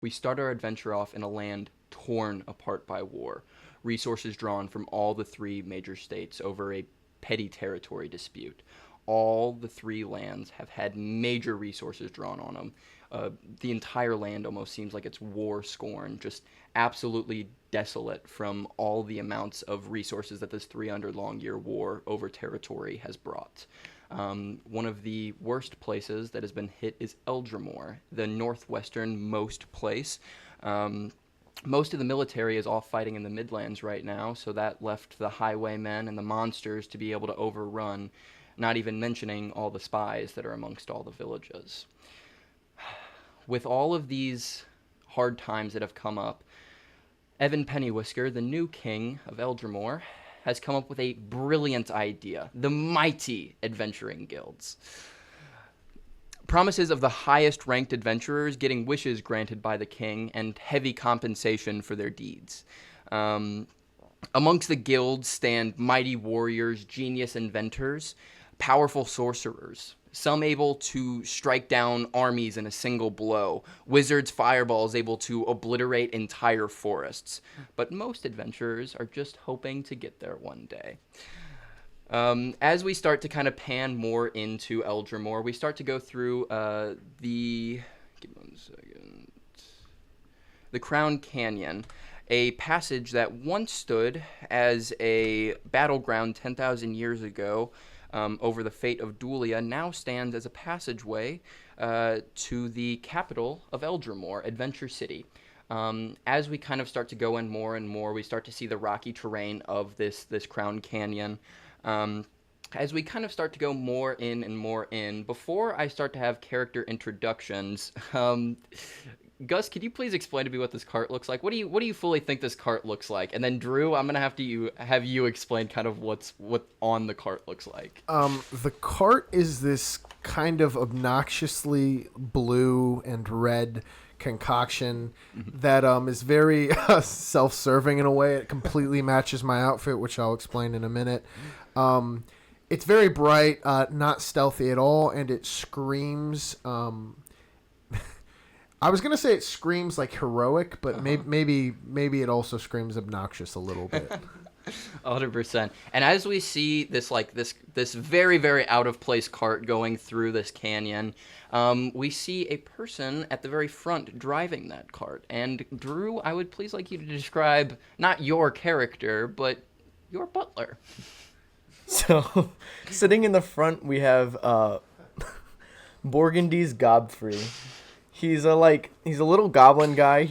We start our adventure off in a land torn apart by war, resources drawn from all the three major states over a petty territory dispute. All the three lands have had major resources drawn on them. The entire land almost seems like it's war scorn, just absolutely desolate from all the amounts of resources that this 300 long year war over territory has brought. One of the worst places that has been hit is Eldramore, the northwesternmost place. Most of the military is all fighting in the Midlands right now, so that left the highwaymen and the monsters to be able to overrun, not even mentioning all the spies that are amongst all the villages. With all of these hard times that have come up, Evan Pennywhisker, the new king of Eldramore, has come up with a brilliant idea: the mighty adventuring guilds. Promises of the highest ranked adventurers getting wishes granted by the king and heavy compensation for their deeds. Amongst the guilds stand mighty warriors, genius inventors, powerful sorcerers, some able to strike down armies in a single blow, wizards' fireballs able to obliterate entire forests. But most adventurers are just hoping to get there one day. As we start to kind of pan more into Eldramore, we start to go through give me one second, the Crown Canyon, a passage that once stood as a battleground 10,000 years ago over the fate of Dulia, now stands as a passageway to the capital of Eldramore, Adventure City. As we kind of start to go in more and more, we start to see the rocky terrain of this Crown Canyon. As we kind of start to go more in and more in, before I start to have character introductions, Gus, could you please explain to me what this cart looks like? What do you fully think this cart looks like? And then Drew, I'm gonna have you explain kind of what on the cart looks like. The cart is this kind of obnoxiously blue and red concoction that is very self-serving in a way. It completely matches my outfit, which I'll explain in a minute. It's very bright, not stealthy at all, and it screams. I was gonna say it screams like heroic, but maybe it also screams obnoxious a little bit. 100%. And as we see this very, very out of place cart going through this canyon, we see a person at the very front driving that cart. And Drew, I would please like you to describe not your character, but your butler. So, sitting in the front, we have Borgandy's Godfrey. He's a little goblin guy.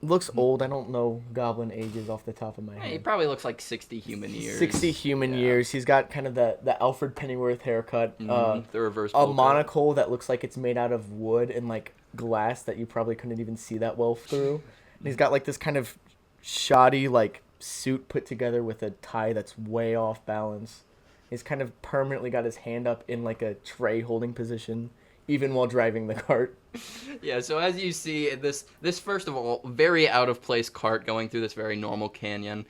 Looks old. I don't know goblin ages off the top of my head. He probably looks like 60 human years. 60 human years. He's got kind of the Alfred Pennyworth haircut. The reverse a bowl monocle that looks like it's made out of wood and like glass that you probably couldn't even see that well through. And he's got like this kind of shoddy like suit put together with a tie that's way off balance. He's kind of permanently got his hand up in like a tray holding position, even while driving the cart. Yeah, so as you see, this first of all, very out of place cart going through this very normal canyon,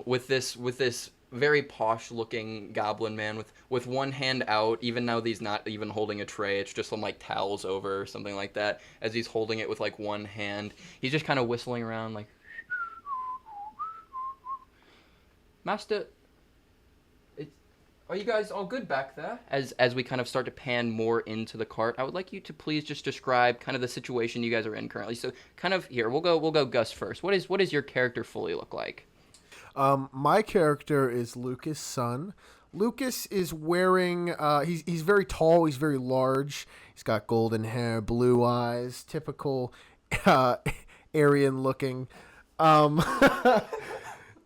with this very posh looking goblin man with one hand out, even though he's not even holding a tray, it's just some like towels over or something like that. As he's holding it with like one hand, he's just kind of whistling around like, Master, are you guys all good back there? As we kind of start to pan more into the cart, I would like you to please just describe kind of the situation you guys are in currently. So kind of here, we'll go Gus first. What does your character fully look like? My character is Lucas' son. Lucas is wearing he's very tall, he's very large. He's got golden hair, blue eyes, typical Aryan looking.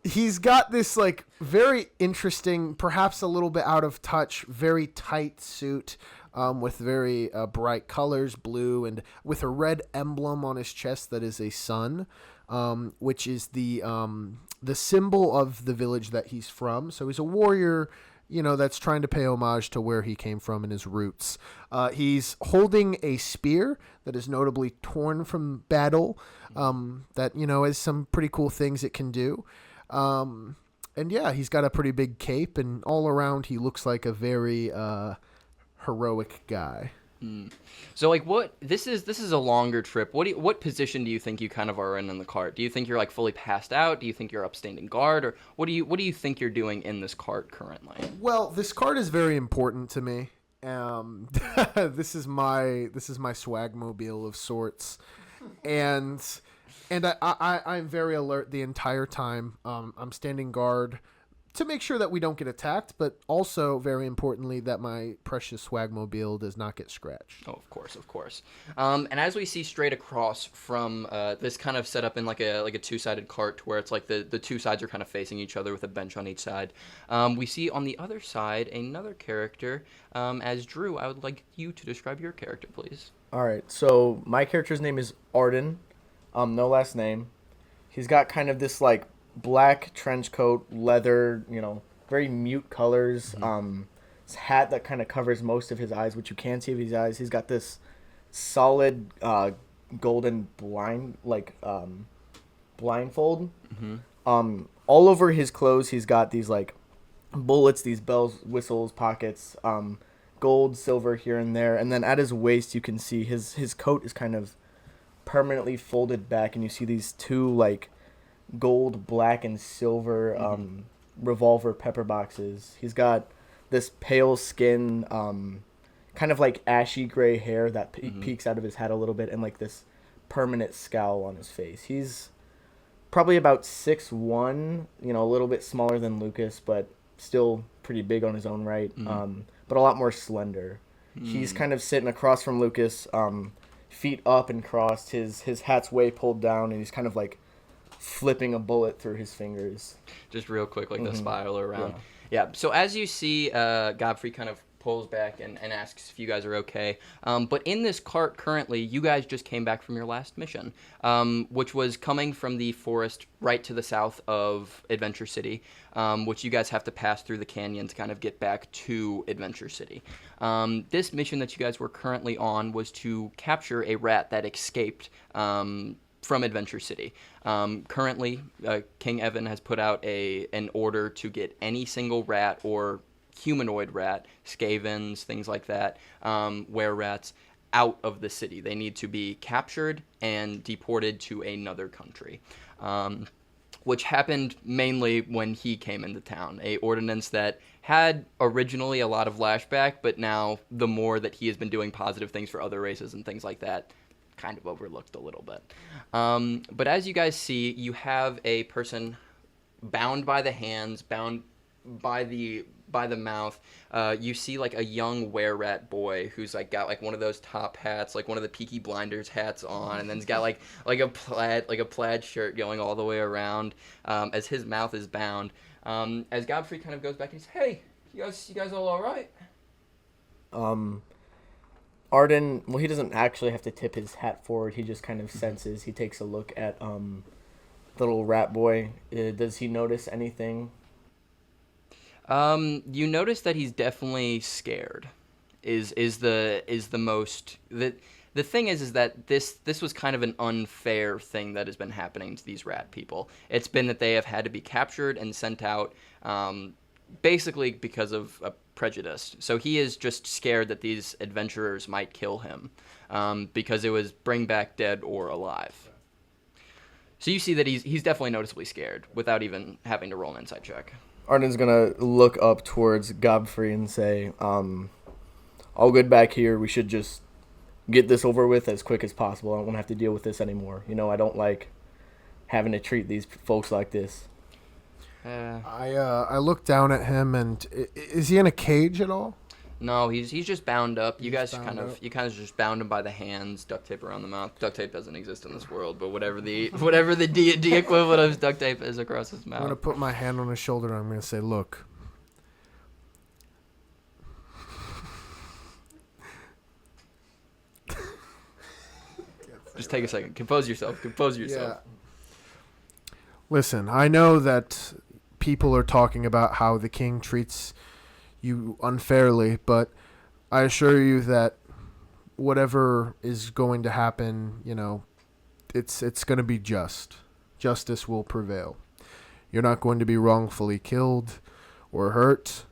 He's got this like very interesting, perhaps a little bit out of touch, very tight suit with very bright colors, blue, and with a red emblem on his chest that is a sun, which is the symbol of the village that he's from. So he's a warrior, that's trying to pay homage to where he came from and his roots. He's holding a spear that is notably torn from battle, that, has some pretty cool things it can do. And yeah, he's got a pretty big cape, and all around he looks like a very heroic guy. So like what this is a longer trip. What position do you think you kind of are in the cart? Do you think you're like fully passed out? Do you think you're up standing guard, or what do you think you're doing in this cart currently? Well, this card is very important to me. This is my swagmobile of sorts, and I'm very alert the entire time. I'm standing guard to make sure that we don't get attacked, but also very importantly that my precious swagmobile does not get scratched. Oh, of course, of course. And as we see straight across from this kind of set up in like a two-sided cart where it's like the two sides are kind of facing each other with a bench on each side, we see on the other side another character. As Drew, I would like you to describe your character, please. All right, so my character's name is Arden, no last name. He's got kind of this like black trench coat, leather, very mute colors. His hat that kind of covers most of his eyes, which you can see of his eyes. He's got this solid golden blindfold. All over his clothes, he's got these like bullets, these bells, whistles, pockets, gold, silver here and there, and then at his waist you can see his coat is kind of permanently folded back, and you see these two like gold, black, and silver revolver pepper boxes. He's got this pale skin, kind of like ashy gray hair that peeks out of his hat a little bit, and like this permanent scowl on his face. He's probably about 6'1", a little bit smaller than Lucas, but still pretty big on his own right, but a lot more slender. He's kind of sitting across from Lucas, feet up and crossed. His hat's way pulled down, and he's kind of like flipping a bullet through his fingers. Just real quick, like the spiral around. Yeah. So as you see, Godfrey kind of pulls back and asks if you guys are okay. But in this cart currently, you guys just came back from your last mission, which was coming from the forest right to the south of Adventure City, which you guys have to pass through the canyon to kind of get back to Adventure City. This mission that you guys were currently on was to capture a rat that escaped from Adventure City. Currently, King Evan has put out an order to get any single rat or humanoid rat, scavens, things like that, were-rats, out of the city. They need to be captured and deported to another country, which happened mainly when he came into town. A ordinance that had originally a lot of lashback, but now the more that he has been doing positive things for other races and things like that, kind of overlooked a little bit. But as you guys see, you have a person bound by the hands, bound by the mouth. You see like a young were-rat boy who's like got like one of those top hats, like one of the Peaky Blinders hats on, and then's got like a plaid shirt going all the way around, as his mouth is bound. As Godfrey kind of goes back and says, "Hey, you guys all right?" Arden, well, he doesn't actually have to tip his hat forward. He just kind of senses. He takes a look at little rat boy. Does he notice anything? You notice that he's definitely scared. Is the most the thing is that this was kind of an unfair thing that has been happening to these rat people. It's been that they have had to be captured and sent out, basically because of a prejudice. So he is just scared that these adventurers might kill him, because it was bring back dead or alive. So you see that he's definitely noticeably scared without even having to roll an insight check. Arden's gonna look up towards Godfrey and say, all good back here. We should just get this over with as quick as possible. I don't want to have to deal with this anymore. I don't like having to treat these folks like this. I look down at him, and is he in a cage at all? No, he's just bound up. You guys kind of just bound him by the hands, duct tape around the mouth. Duct tape doesn't exist in this world, but whatever the D&D equivalent of duct tape is across his mouth. I'm gonna put my hand on his shoulder and I'm gonna say, "Look, just take a second. Compose yourself. Yeah. Listen, I know that people are talking about how the king treats you unfairly, but I assure you that whatever is going to happen, it's going to be just. Justice will prevail. You're not going to be wrongfully killed or hurt.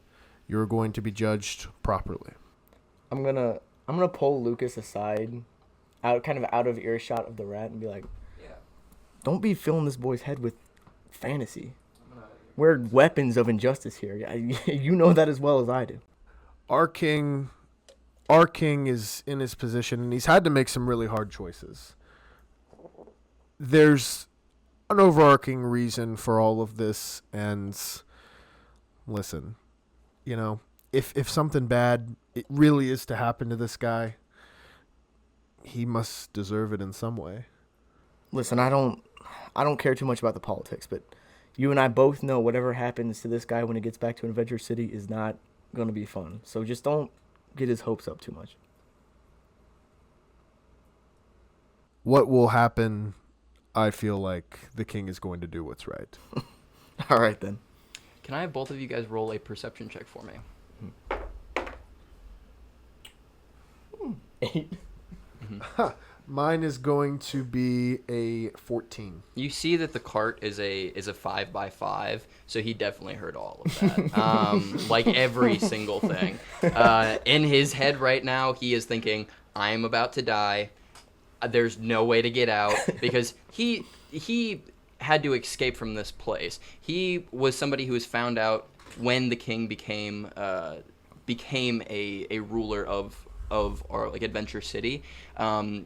You're going to be judged properly." I'm gonna I'm gonna pull Lucas aside, kind of out of earshot of the rat, and be like, Yeah. "Don't be filling this boy's head with fantasy. We're weapons of injustice here. You know that as well as I do." Our king, our king is in his position, and he's had to make some really hard choices. There's an overarching reason for all of this, and listen, if something bad it really is to happen to this guy, he must deserve it in some way. Listen, I don't care too much about the politics, but you and I both know whatever happens to this guy when he gets back to Adventure City is not gonna be fun. So just don't get his hopes up too much. What will happen? I feel like the king is going to do what's right. All right then. Can I have both of you guys roll a perception check for me? 8. Mine is going to be a 14. You see that the cart is a 5x5, so he definitely heard all of that. Like every single thing. In his head right now, he is thinking, "I'm about to die. There's no way to get out," because he had to escape from this place. He was somebody who was found out when the king became a ruler of our Adventure City.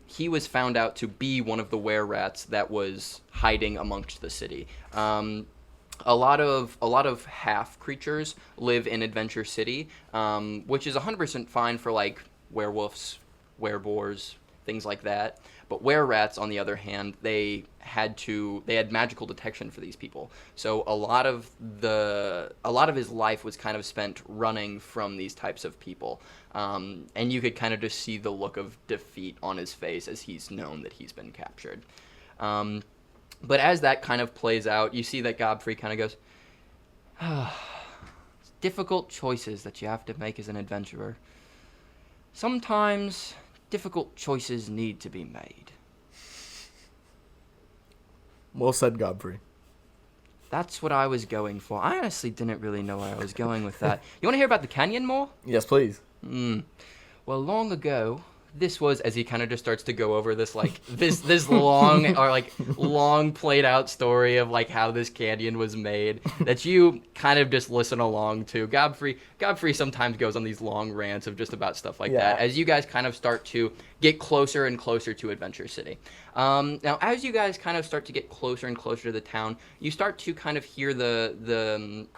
He was found out to be one of the were-rats that was hiding amongst the city. A lot of half creatures live in Adventure City, which is 100% fine for werewolves, wereboars, things like that. But were-rats, on the other hand, they had magical detection for these people. So a lot of his life was kind of spent running from these types of people. And you could kind of just see the look of defeat on his face as he's known that he's been captured. But as that kind of plays out, you see that Godfrey kind of goes, "It's difficult choices that you have to make as an adventurer. Sometimes difficult choices need to be made." Well said, Godfrey. That's what I was going for. I honestly didn't really know where I was going with that. You want to hear about the canyon more? Yes, please. Well, long ago, this was, as he kind of just starts to go over this this long or long played out story of how this canyon was made that you kind of just listen along to. Godfrey sometimes goes on these long rants of just about stuff like that as you guys kind of start to get closer and closer to Adventure City. Now, as you guys kind of start to get closer and closer to the town, you start to kind of hear the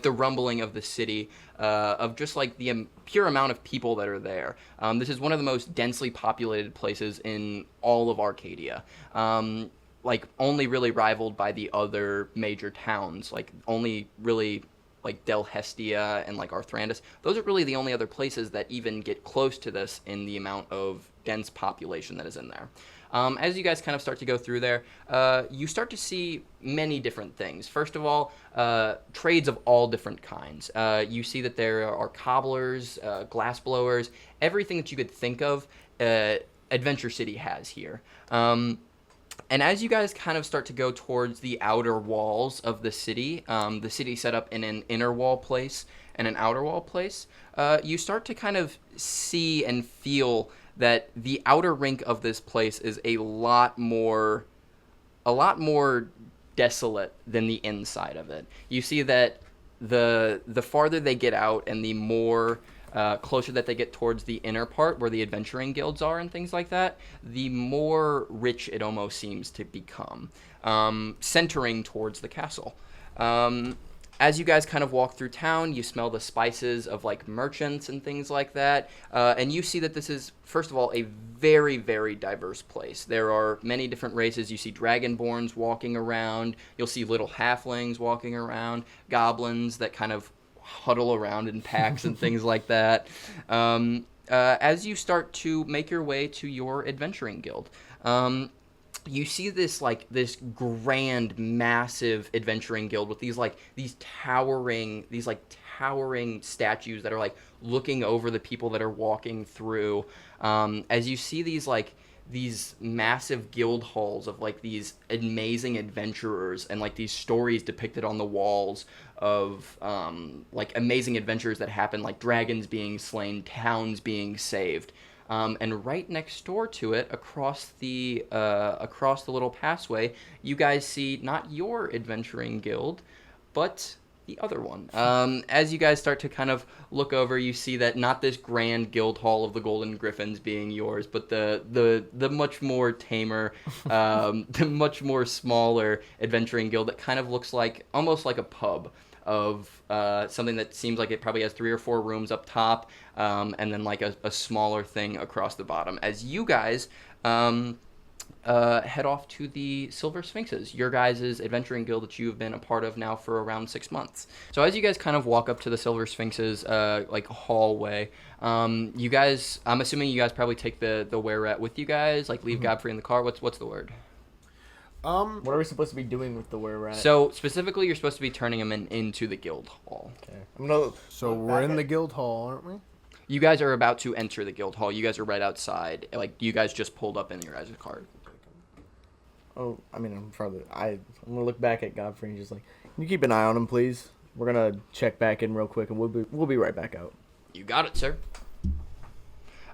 rumbling of the city, of just the pure amount of people that are there. This is one of the most densely populated places in all of Arcadia. Only really rivaled by the other major towns, only really Del Hestia and Arthrandus. Those are really the only other places that even get close to this in the amount of dense population that is in there. As you guys kind of start to go through there, you start to see many different things. First of all, trades of all different kinds. You see that there are cobblers, glass blowers, everything that you could think of, Adventure City has here. And as you guys kind of start to go towards the outer walls of the city set up in an inner wall place and an outer wall place, you start to kind of see and feel that the outer rink of this place is a lot more desolate than the inside of it. You see that the farther they get out and the more closer that they get towards the inner part where the adventuring guilds are and things like that, the more rich it almost seems to become, centering towards the castle. As you guys kind of walk through town, you smell the spices of merchants and things like that, and you see that this is, first of all, a very, very diverse place. There are many different races. You see dragonborns walking around. You'll see little halflings walking around, goblins that kind of huddle around in packs and things like that. As you start to make your way to your adventuring guild, you see this this grand, massive adventuring guild with these towering statues that are looking over the people that are walking through. As you see these these massive guild halls of like these amazing adventurers and like these stories depicted on the walls of like amazing adventures that happen, like dragons being slain, towns being saved. And right next door to it, across the little passway, you guys see not your adventuring guild, but the other one. As you guys start to kind of look over, you see that not this grand guild hall of the Golden Griffins being yours, but the much more tamer, the much more smaller adventuring guild that kind of looks like almost like a pub of something that seems like it probably has 3 or 4 rooms up top, and then like a smaller thing across the bottom. As you guys head off to the Silver Sphinxes, your guys' adventuring guild that you've been a part of now for around 6 months. So as you guys kind of walk up to the Silver Sphinxes like hallway, you guys, I'm assuming you guys probably take the were-rat with you guys, like leave Godfrey in the car. What's the word? What are we supposed to be doing with the were-rat? So specifically, you're supposed to be turning him into the guild hall. Okay. So we're in the guild hall, aren't we? You guys are about to enter the guild hall. You guys are right outside. Like you guys just pulled up in your guys' car. Oh, I mean, I'm gonna look back at Godfrey and just like, can you keep an eye on him, please? We're gonna check back in real quick, and we'll be right back out. You got it, sir.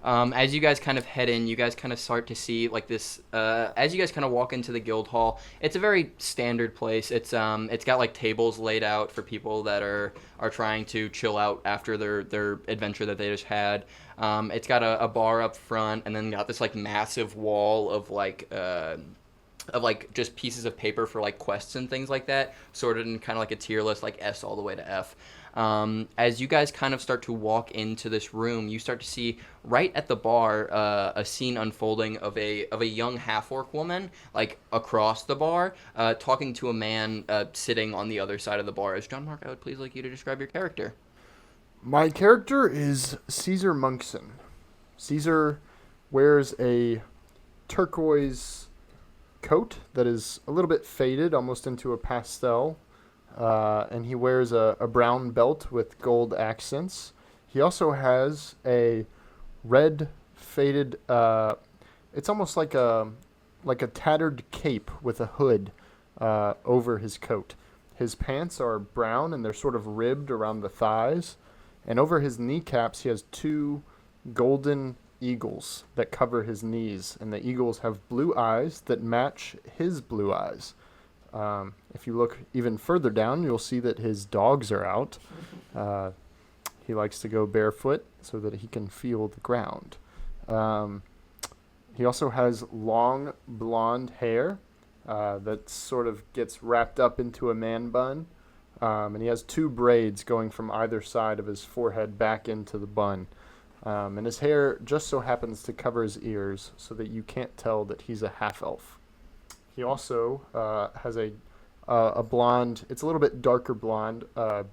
As you guys kind of head in, you guys kind of start to see like this. As you guys kind of walk into the guild hall, it's a very standard place. It's got like tables laid out for people that are trying to chill out after their adventure that they just had. It's got a bar up front, and then got this like massive wall of like just pieces of paper for like quests and things like that, sorted in kind of like a tier list, like S all the way to F. As you guys kind of start to walk into this room, you start to see right at the bar a scene unfolding of a young half-orc woman, like across the bar, talking to a man sitting on the other side of the bar. As John Mark, I would please like you to describe your character. My character is Caesar Monkson. Caesar wears a turquoise coat that is a little bit faded, almost into a pastel, and he wears a brown belt with gold accents. He also has a red faded, it's almost like a tattered cape with a hood over his coat. His pants are brown and they're sort of ribbed around the thighs, and over his kneecaps he has 2 golden eagles that cover his knees, and the eagles have blue eyes that match his blue eyes. If you look even further down, you'll see that his dogs are out. He likes to go barefoot so that he can feel the ground. He also has long blonde hair that sort of gets wrapped up into a man bun, and he has 2 braids going from either side of his forehead back into the bun. And his hair just so happens to cover his ears so that you can't tell that he's a half-elf. He also has a blonde, it's a little bit darker blonde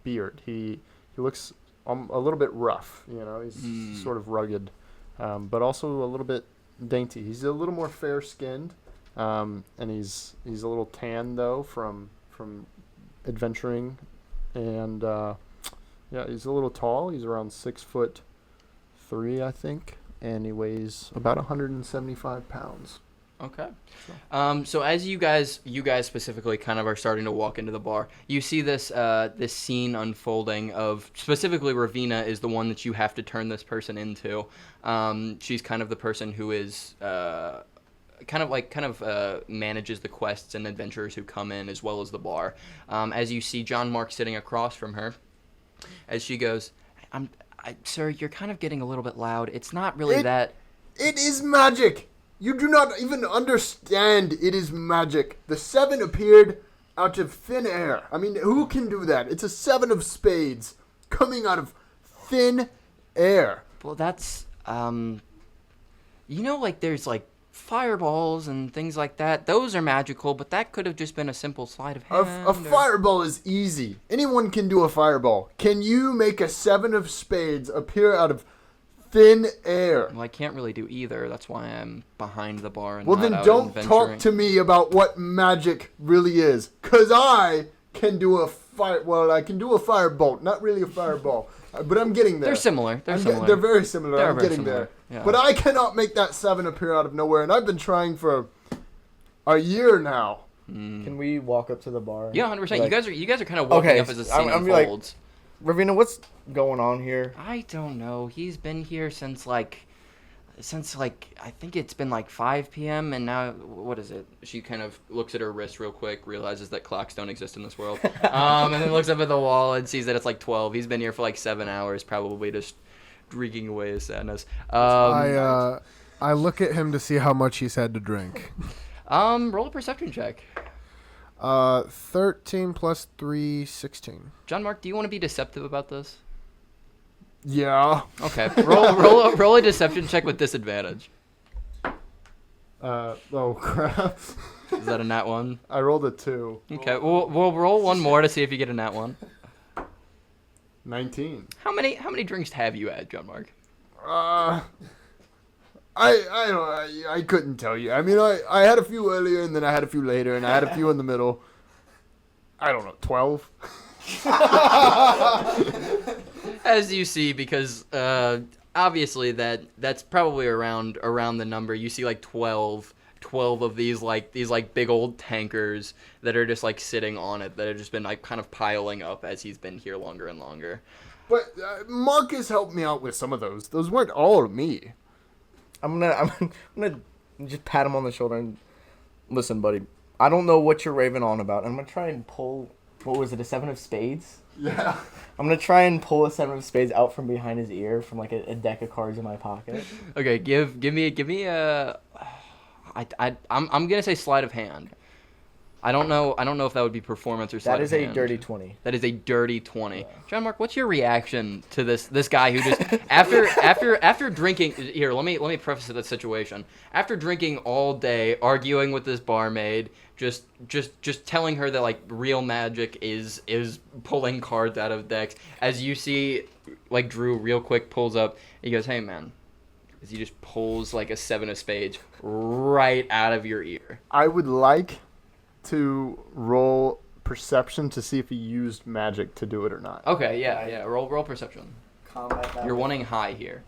beard. He looks a little bit rough, he's sort of rugged, but also a little bit dainty. He's a little more fair-skinned, and he's a little tan, though, from adventuring. And, he's a little tall. He's around 6'3", I think, and he weighs about 175 pounds. Okay. So as you guys specifically kind of are starting to walk into the bar, you see this scene unfolding of, specifically Ravina is the one that you have to turn this person into. She's kind of the person who is manages the quests and adventurers who come in, as well as the bar. As you see John Mark sitting across from her, as she goes, sir, you're kind of getting a little bit loud. It's not really that. It is magic. You do not even understand. It is magic. The 7 appeared out of thin air. I mean, who can do that? It's a 7 of spades coming out of thin air. Well, that's, like there's like fireballs and things like that. Those are magical, but that could have just been a simple sleight of hand. A fireball is easy. Anyone can do a fireball. Can you make a 7 of spades appear out of thin air? Well, I can't really do either. That's why I'm behind the bar and well, not then out don't adventuring. talk to me about what magic really is, because I can do I can do a firebolt. Not really a fireball. But I'm getting there. They're similar. They're similar. They're very similar. They're I'm very getting similar, there. yeah. But I cannot make that 7 appear out of nowhere, and I've been trying for a year now. Can we walk up to the bar? Yeah, 100%. Like- you guys are kind of walking up as the scene unfolds. Ravina, what's going on here? I don't know. He's been here since I think it's been like 5 p.m. and now what is it? She kind of looks at her wrist real quick, realizes that clocks don't exist in this world, and then looks up at the wall and sees that it's like 12. He's been here for like 7 hours, probably just drinking away his sadness. I look at him to see how much he's had to drink. Roll a perception check. 13 plus 3, 16. John Mark, do you want to be deceptive about this? Yeah. Okay. Roll a deception check with disadvantage. Oh crap. Is that a nat 1? I rolled a 2. Okay. We'll roll one more to see if you get a nat 1. 19. How many drinks have you had, John Mark? I couldn't tell you. I mean, I had a few earlier, and then I had a few later, and I had a few in the middle. I don't know, 12? As you see, because obviously that's probably around the number. You see like 12 of these big old tankers that are just like sitting on it, that have just been like kind of piling up as he's been here longer and longer. But Marcus helped me out with some of those. Those weren't all of me. I'm gonna just pat him on the shoulder and listen, buddy. I don't know what you're raving on about. I'm gonna try and pull. What was it? A 7 of spades? Yeah. I'm gonna try and pull a 7 of spades out from behind his ear from like a deck of cards in my pocket. Okay, give me a. I'm gonna say sleight of hand. I don't know if that would be performance or sleight That is of a hand. dirty 20. That is a dirty 20. Yeah. John Mark, what's your reaction to this guy who just after drinking? Here, let me preface the situation. After drinking all day, arguing with this barmaid, just telling her that like real magic is pulling cards out of decks. As you see, like Drew real quick pulls up. He goes, "Hey man," as he just pulls like a 7 of spades right out of your ear. I would like to roll perception to see if he used magic to do it or not. Okay, yeah. Roll perception. Combat that You're way. wanting high here.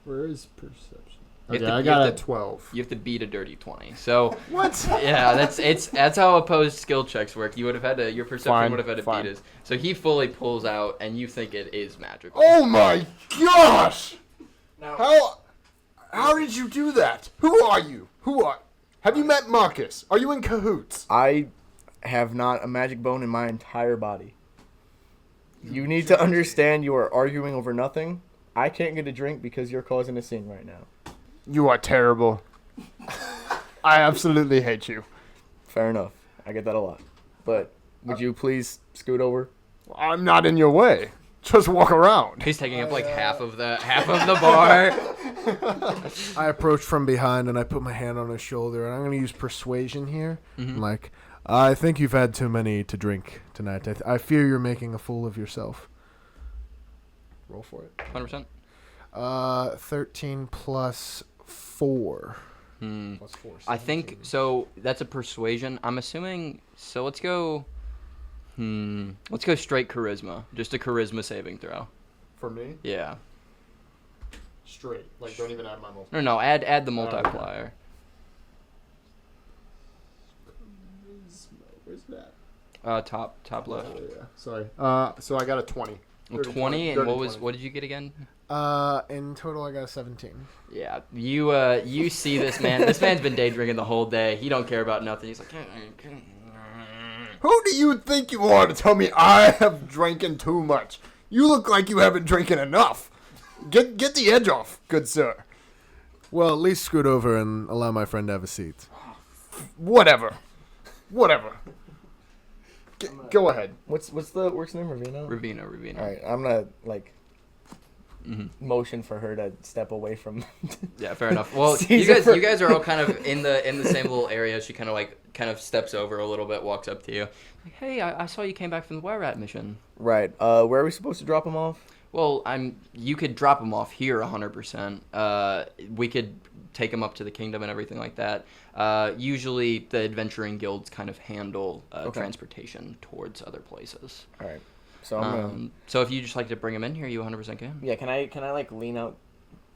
Where is perception? You have Okay, to- I you got have a to- 12. You have to beat a dirty 20. So What? yeah, that's how opposed skill checks work. You would have had to your perception Fine, would have had to fine. beat his. So he fully pulls out, and you think it is magical. Oh my gosh! Now, How did you do that? Who are you? Have you met Marcus? Are you in cahoots? I have not a magic bone in my entire body. You need to understand you are arguing over nothing. I can't get a drink because you're causing a scene right now. You are terrible. I absolutely hate you. Fair enough. I get that a lot. But would you please scoot over? I'm not in your way. Just walk around. He's taking up like half of the bar. I approach from behind and I put my hand on his shoulder, and I'm going to use persuasion here. Mhm. Like, I think you've had too many to drink tonight. I fear you're making a fool of yourself. Roll for it. 100%. 13 plus 4. Plus 4. I think so. That's a persuasion. I'm assuming. So let's go. Let's go straight charisma. Just a charisma saving throw. For me? Yeah. Straight. Like, don't even add my multiple. No. Add the multiplier. Where's that? Top left. Oh, yeah. Sorry. So I got a 20. 20, and dirty what 20. what did you get again? In total, I got a 17. Yeah, you see this man. This man's been day drinking the whole day. He don't care about nothing. He's like, Who do you think you are to tell me I have drinking too much? You look like you haven't drinking enough. Get the edge off, good sir. Well, at least scoot over and allow my friend to have a seat. Whatever. Go ahead. What's the work's name? Ravina? Ravina. All right, I'm gonna motion for her to step away from. Yeah, fair enough. Well, Caesar you guys are all kind of in the same little area. She kind of steps over a little bit, walks up to you. Like, hey, I saw you came back from the Wire Rat mission. Right. Where are we supposed to drop him off? Well, you could drop him off here 100%. We could take him up to the kingdom and everything like that. Usually the adventuring guilds kind of handle transportation towards other places. All right. So I'm gonna... So if you just like to bring him in here, you 100% can. Yeah, can I like lean out,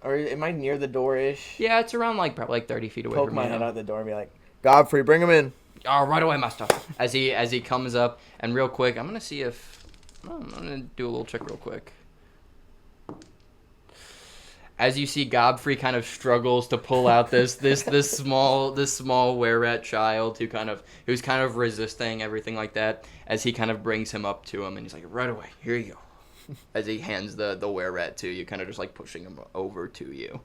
or am I near the door-ish? Yeah, it's around like probably like 30 feet away Poke from my you. head out the door and be like, Godfrey, bring him in. Oh, right away, master. As he comes up, and real quick, I'm gonna see if I'm gonna do a little check real quick. As you see, Godfrey kind of struggles to pull out this small were-rat child who's kind of resisting everything like that. As he kind of brings him up to him, and he's like, "Right away, here you go." As he hands the were-rat to you, kind of just like pushing him over to you.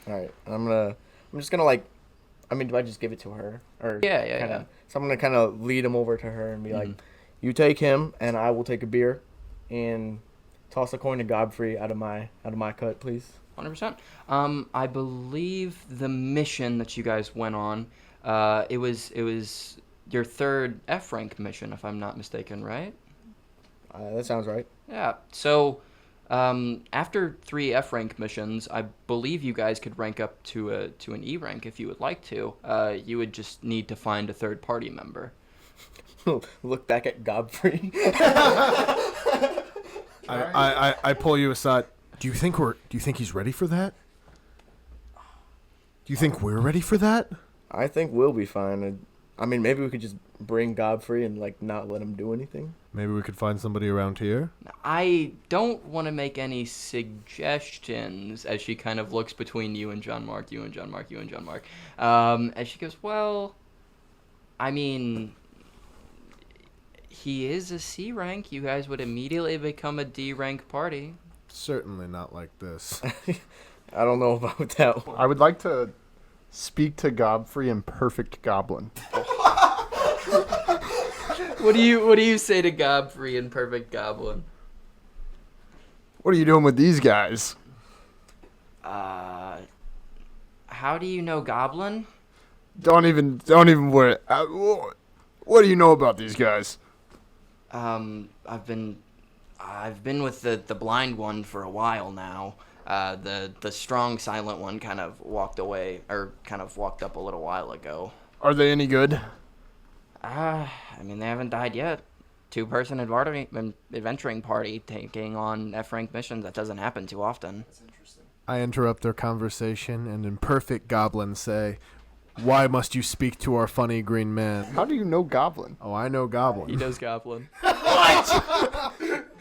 All right, I'm just gonna like, I mean, do I just give it to her or Yeah. So I'm gonna kind of lead him over to her and be like, "You take him, and I will take a beer, and toss a coin to Godfrey out of my cut, please." 100%. I believe the mission that you guys went on, it was your third F rank mission, if I'm not mistaken, right? That sounds right. Yeah. So, after 3 F rank missions, I believe you guys could rank up to an E rank if you would like to. You would just need to find a third party member. Look back at Godfrey. I pull you aside. Do you think he's ready for that? Do you think we're ready for that? I think we'll be fine. I mean, maybe we could just bring Godfrey and like not let him do anything. Maybe we could find somebody around here. I don't want to make any suggestions as she kind of looks between you and John Mark. As she goes, well, I mean, he is a C rank. You guys would immediately become a D rank party. Certainly not like this. I don't know about that one. I would like to speak to Godfrey in perfect goblin. What do you say to Godfrey in perfect goblin? What are you doing with these guys? How do you know Goblin? Don't even worry. What do you know about these guys? I've been with the blind one for a while now. The strong silent one kind of walked away, or kind of walked up a little while ago. Are they any good? I mean, they haven't died yet. 2-person adventuring party taking on F-rank missions. That doesn't happen too often. I interrupt their conversation and in perfect goblin say, "Why must you speak to our funny green man?" How do you know goblin? Oh, I know goblin. He knows Goblin.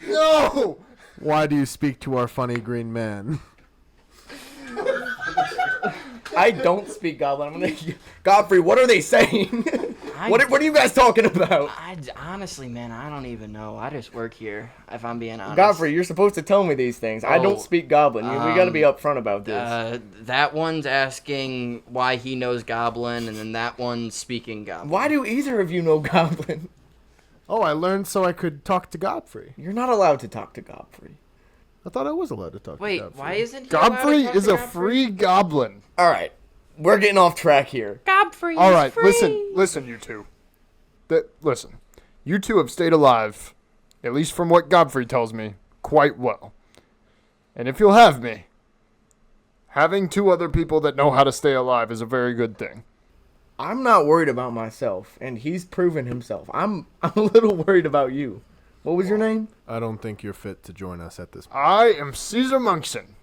No! Why do you speak to our funny green man? I don't speak Goblin. I'm gonna Godfrey. What are they saying? What are you guys talking about? Honestly, man, I don't even know. I just work here, if I'm being honest. Godfrey, you're supposed to tell me these things. I don't speak Goblin. We gotta be upfront about this. That one's asking why he knows Goblin, and then that one's speaking Goblin. Why do either of you know Goblin? Oh, I learned so I could talk to Godfrey. You're not allowed to talk to Godfrey. I thought I was allowed to talk to Wait, Godfrey. why isn't he allowed to Godfrey talk is to a Godfrey? free goblin. All right, we're getting off track here. Godfrey All is right, free. listen, you two. Listen, you two have stayed alive, at least from what Godfrey tells me, quite well. And if you'll have me, having 2 other people that know how to stay alive is a very good thing. I'm not worried about myself, and he's proven himself. I'm a little worried about you. What was your name? I don't think you're fit to join us at this point. I am Caesar Monkson.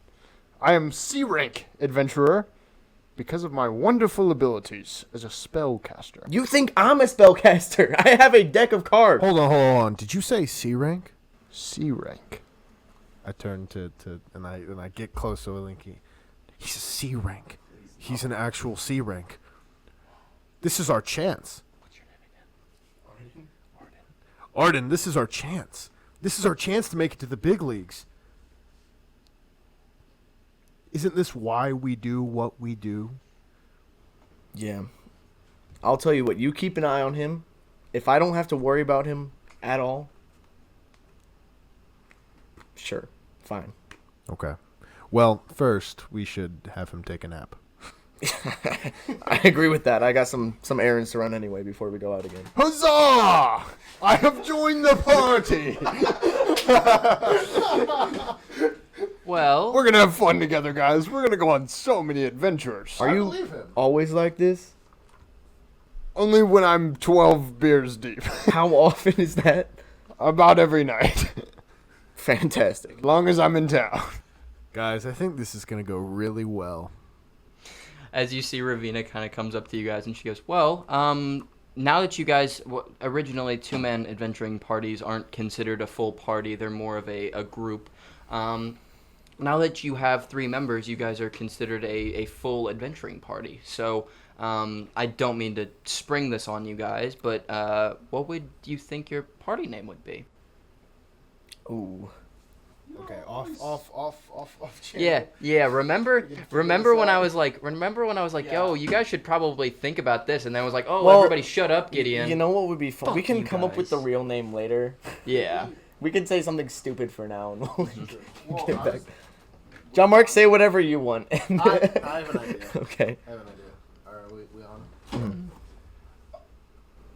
I am C-rank adventurer because of my wonderful abilities as a spellcaster. You think I'm a spellcaster? I have a deck of cards. Hold on. Did you say C rank? C-rank. I turn to and I get close to Linky. He's a C rank. He's an actual C rank. This is our chance. What's your name again? Arden, this is our chance. This is our chance to make it to the big leagues. Isn't this why we do what we do? Yeah. I'll tell you what, you keep an eye on him. If I don't have to worry about him at all, sure, fine. Okay. Well, first, we should have him take a nap. I agree with that. I got some errands to run anyway before we go out again. Huzzah! I have joined the party! Well, We're gonna have fun together, guys. We're gonna go on so many adventures. Are I you believe him. always like this? Only when I'm 12 beers deep. How often is that? About every night. Fantastic. As long as I'm in town. Guys, I think this is going to go really well. as you see Ravina kind of comes up to you guys and she goes, well, now that you guys, originally two-man adventuring parties aren't considered a full party, they're more of a group. Now that you have 3 members, you guys are considered a full adventuring party. So I don't mean to spring this on you guys, but what would you think your party name would be? Ooh. Okay, off channel. Yeah. Remember when I was like, yo, you guys should probably think about this, and then I was like, oh, Well, everybody shut up, Gideon. You know what would be fun? We Fuck can you come up with the guys. real name later. Yeah. We can say something stupid for now and we'll Well, get I back. was- John Mark, say whatever you want. I have an idea. Okay. I have an idea. All right, we on?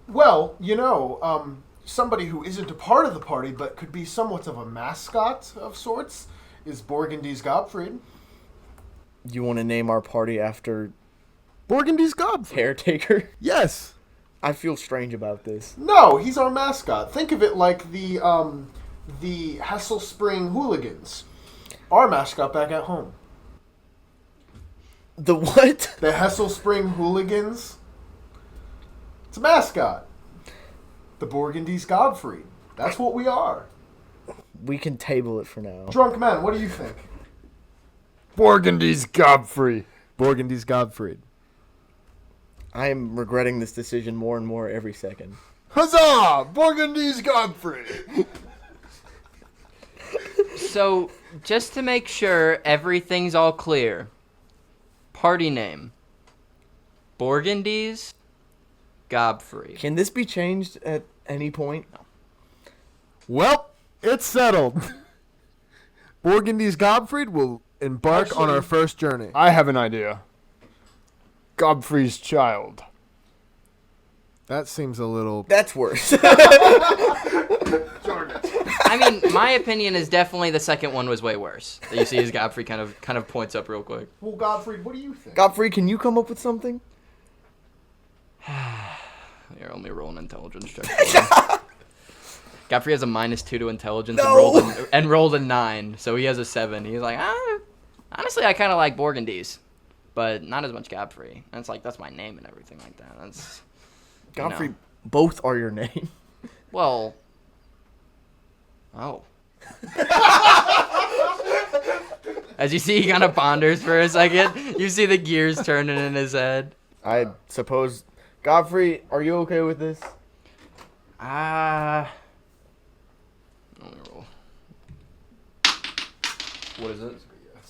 Well, somebody who isn't a part of the party but could be somewhat of a mascot of sorts is Borgandy's Gottfried. You want to name our party after Borgandy's Gottfried? Caretaker? Yes. I feel strange about this. No, he's our mascot. Think of it like the Hessel Spring Hooligans. Our mascot back at home. The what? The Hessel Spring Hooligans. It's a mascot. The Borgandy's Gottfried. That's what we are. We can table it for now. Drunk men, what do you think? Borgandy's Godfrey. Borgandy's Gottfried. I am regretting this decision more and more every second. Huzzah! Borgandy's Godfrey. So, just to make sure everything's all clear, party name, Borgandy's Godfrey. Can this be changed at any point? Well, it's settled. Borgandy's Gottfried will embark on our first journey. I have an idea. Godfrey's child. That seems a little... That's worse. I mean, my opinion is definitely the second one was way worse. You see as Godfrey kind of points up real quick. Well, Gottfried, what do you think? Godfrey, can you come up with something? You're only rolling intelligence check. Godfrey has a -2 to intelligence No! and rolled a 9, so he has a 7. He's like, honestly, I kind of like Borgandy's, but not as much Godfrey. And it's like, that's my name and everything like that. That's Godfrey, know. both are your name. Well, oh. As you see, he kind of ponders for a second. You see the gears turning in his head. I suppose. Godfrey, are you okay with this? Let me roll. What is it?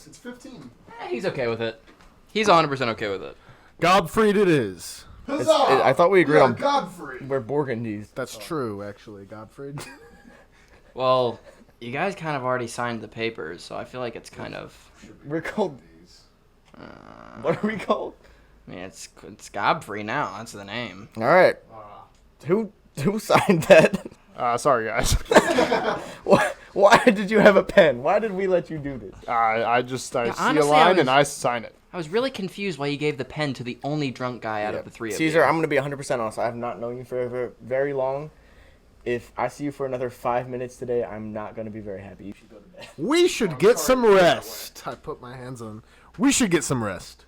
It's 15. He's okay with it. He's 100% okay with it. Gottfried it is. I thought we agreed on Godfrey. we're Borgandy's. That's true, actually, Gottfried. Well, you guys kind of already signed the papers, so I feel like it's kind of. We're called. What are we called? I mean, it's Godfrey now. That's the name. All right. Who signed that? Sorry, guys. Why did you have a pen? Why did we let you do this? I see honestly, a line I and I sign it. I was really confused why you gave the pen to the only drunk guy out of the 3 of Caesar, you. I'm going to be 100% honest. I have not known you for very long. If I see you for another 5 minutes today, I'm not going to be very happy. You should go to bed. We should get some rest. I put my hands on. We should get some rest.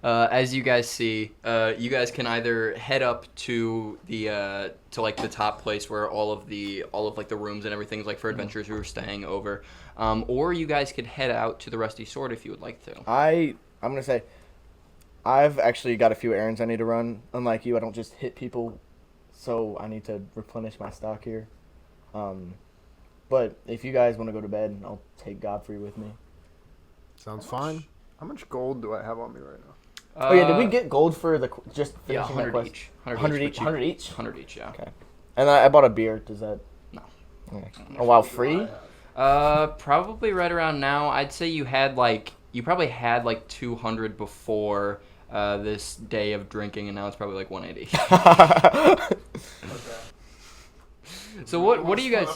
As you guys see, you guys can either head up to the the top place where all of the rooms and everything's like for adventurers who are staying over, or you guys could head out to the Rusty Sword if you would like to. I'm going to say, I've actually got a few errands I need to run. Unlike you, I don't just hit people, so I need to replenish my stock here. But if you guys want to go to bed, I'll take Godfrey with me. Sounds fine. How much gold do I have on me right now? Oh yeah, did we get gold for the just Yeah, finishing that 100 quest? each. 100 each. 100 each. 100 each, yeah. Okay. And I bought a beer. Does that? No. Okay. Oh wow, free? Probably right around now. I'd say you probably had like 200 before this day of drinking, and now it's probably like 180. So what do you guys?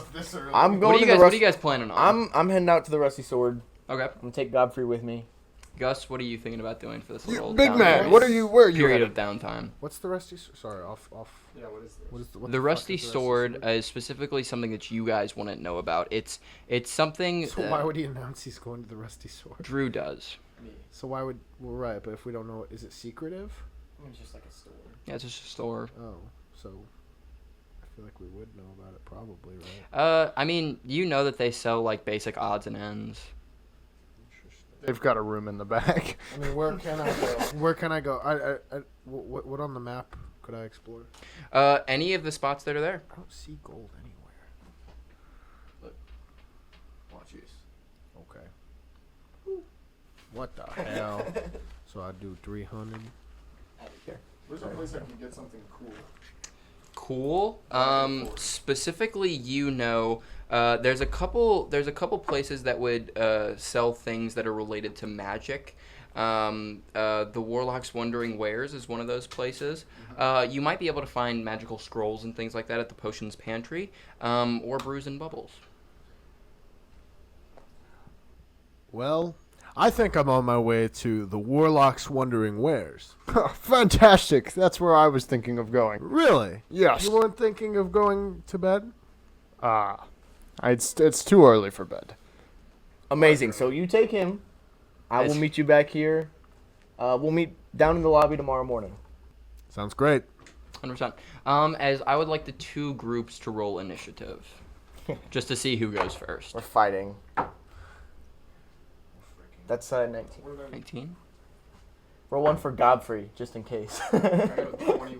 I'm What going are to the you Rusty. guys planning on? I'm heading out to the Rusty Sword. Okay. I'm gonna take Godfrey with me. Gus, what are you thinking about doing for this little Big downtime? man, where are you Period headed? of downtime? What's the rusty? Sorry, off. Yeah, what is this? What is what The fuck rusty is sword sword? is specifically something that you guys wouldn't know about. It's something So why would he announce he's going to the rusty sword? Drew does. So why would? Well, right, but if we don't know, is it secretive? It's just like a store. Yeah, it's just a store. Oh, so I feel like we would know about it, probably, right? I mean, you know that they sell like basic odds and ends. They've got a room in the back. I mean, where can I go? Where can I go? What on the map could I explore? Any of the spots that are there. I don't see gold anywhere. Watch this. Okay. What the hell? So I do 300. Where's a place I can get something cool? Cool. Specifically, there's a couple places that would sell things that are related to magic. The Warlock's Wandering Wares is one of those places. You might be able to find magical scrolls and things like that at the Potions Pantry, or Brews and Bubbles. Well, I think I'm on my way to the Warlock's Wandering Wares. Fantastic. That's where I was thinking of going. Really? Yes. You weren't thinking of going to bed? It's too early for bed. Amazing. So you take him. I will meet you back here. We'll meet down in the lobby tomorrow morning. Sounds great. 100%. As I would like the two groups to roll initiative, just to see who goes first. We're fighting. That's 19. 19, Roll one for Godfrey, just in case. I got a 21.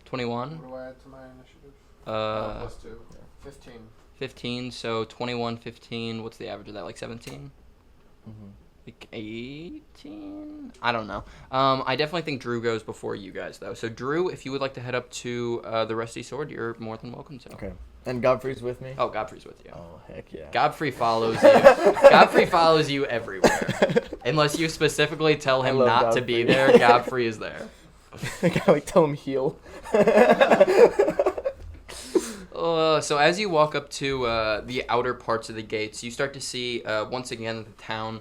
21, What do I add to my initiative? uh, +2. 15. 15. So 21, 15. What's the average of that? Like 17? Mhm. Like 18? I don't know. I definitely think Drew goes before you guys, though. So, Drew, if you would like to head up to the Rusty Sword, you're more than welcome to. Okay. And Godfrey's with me? Oh, Godfrey's with you. Oh, heck yeah. Godfrey follows you. Godfrey follows you everywhere. Unless you specifically tell him love not to be Godfrey. there, Godfrey is there. Gotta like tell him heal. So as you walk up to the outer parts of the gates, you start to see once again that the town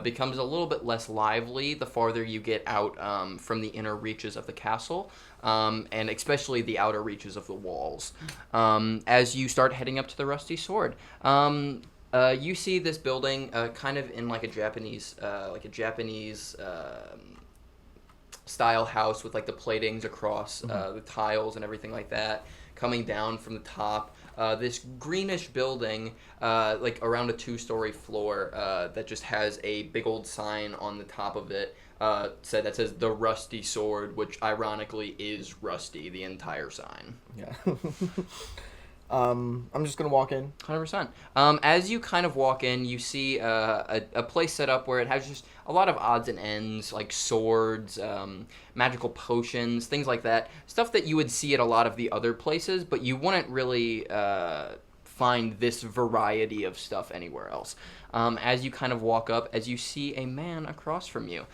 becomes a little bit less lively the farther you get out from the inner reaches of the castle, and especially the outer reaches of the walls. As you start heading up to the Rusty Sword, you see this building kind of in like a Japanese style house with like the platings across the tiles and everything like that. Coming down from the top, this greenish building, like around a 2-story floor, that just has a big old sign on the top of it that says the Rusty Sword, which ironically is rusty, the entire sign. Yeah. I'm just gonna walk in. 100%. As you kind of walk in, you see a place set up where it has just a lot of odds and ends, like swords, magical potions, things like that. Stuff that you would see at a lot of the other places, but you wouldn't really find this variety of stuff anywhere else. As you kind of walk up, as you see a man across from you,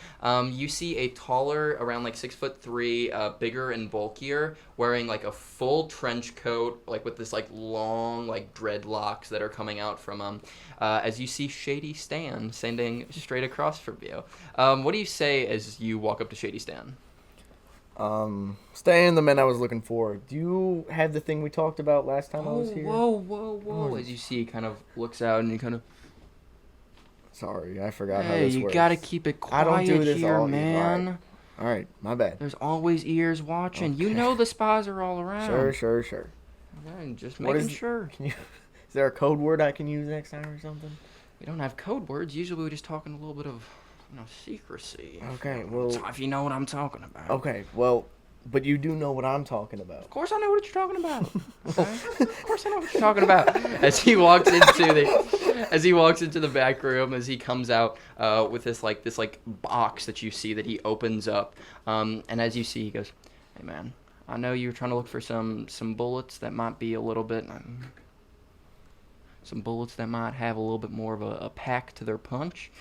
you see a taller, around like 6'3", bigger and bulkier, wearing like a full trench coat, like with this like long like dreadlocks that are coming out from him. As you see Shady Stan standing straight across from you. What do you say as you walk up to Shady Stan? Stan, the man I was looking for. Do you have the thing we talked about last time I was here? Whoa. As you see, he kind of looks out and he kind of, Sorry, I forgot how hey, this you works. gotta keep it quiet I don't do this here, all man. All right, my bad. There's always ears watching. You Okay. know the spies are all around. Sure. Okay, just What making is- sure. Is there a code word I can use next time or something? We don't have code words. Usually we just talk in a little bit of, secrecy. Okay, well. If you know what I'm talking about. Okay, well, but you do know what I'm talking about. Of course I know what you're talking about. Okay? Of course I know what you're talking about. As he walks into the back room, as he comes out with this box that you see that he opens up, and as you see, he goes, "Hey man, I know you were trying to look for some bullets that might be a little bit, some bullets that might have a little bit more of a pack to their punch."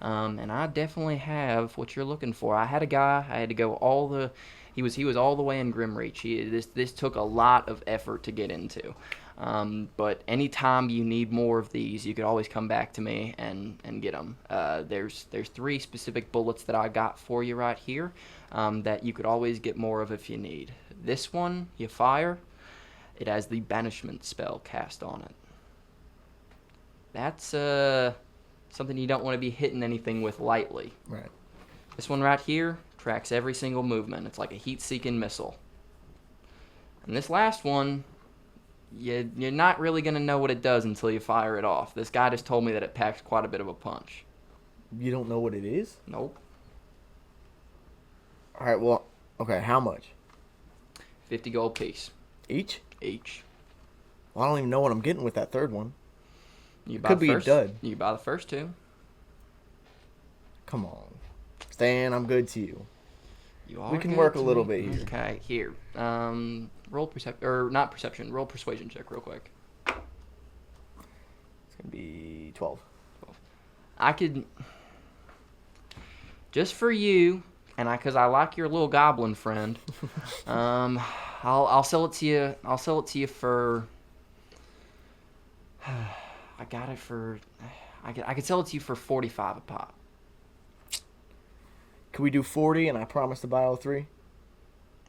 And I definitely have what you're looking for. I had a guy. I had to go he was all the way in Grimreach. This took a lot of effort to get into. But anytime you need more of these, you could always come back to me and get them. There's 3 specific bullets that I got for you right here that you could always get more of if you need. This one, you fire, it has the banishment spell cast on it. That's something you don't want to be hitting anything with lightly. Right. This one right here tracks every single movement. It's like a heat-seeking missile. And this last one, you're not really going to know what it does until you fire it off. This guy just told me that it packs quite a bit of a punch. You don't know what it is? Nope. All right, well, okay, how much? 50 gold piece Each? each. Well, I don't even know what I'm getting with that third one. You Could the be a first, dud. You can buy the first 2. Come on. Stan, I'm good to you. You are We can good work a to little me. bit here. Okay, here. Roll roll persuasion check real quick. It's going to be 12. I could, just for you, and because I like your little goblin friend, I'll sell it to you. I'll sell it to you for. I got it for. I could sell it to you for 45 a pop. Can we do 40 and I promise to buy all 3?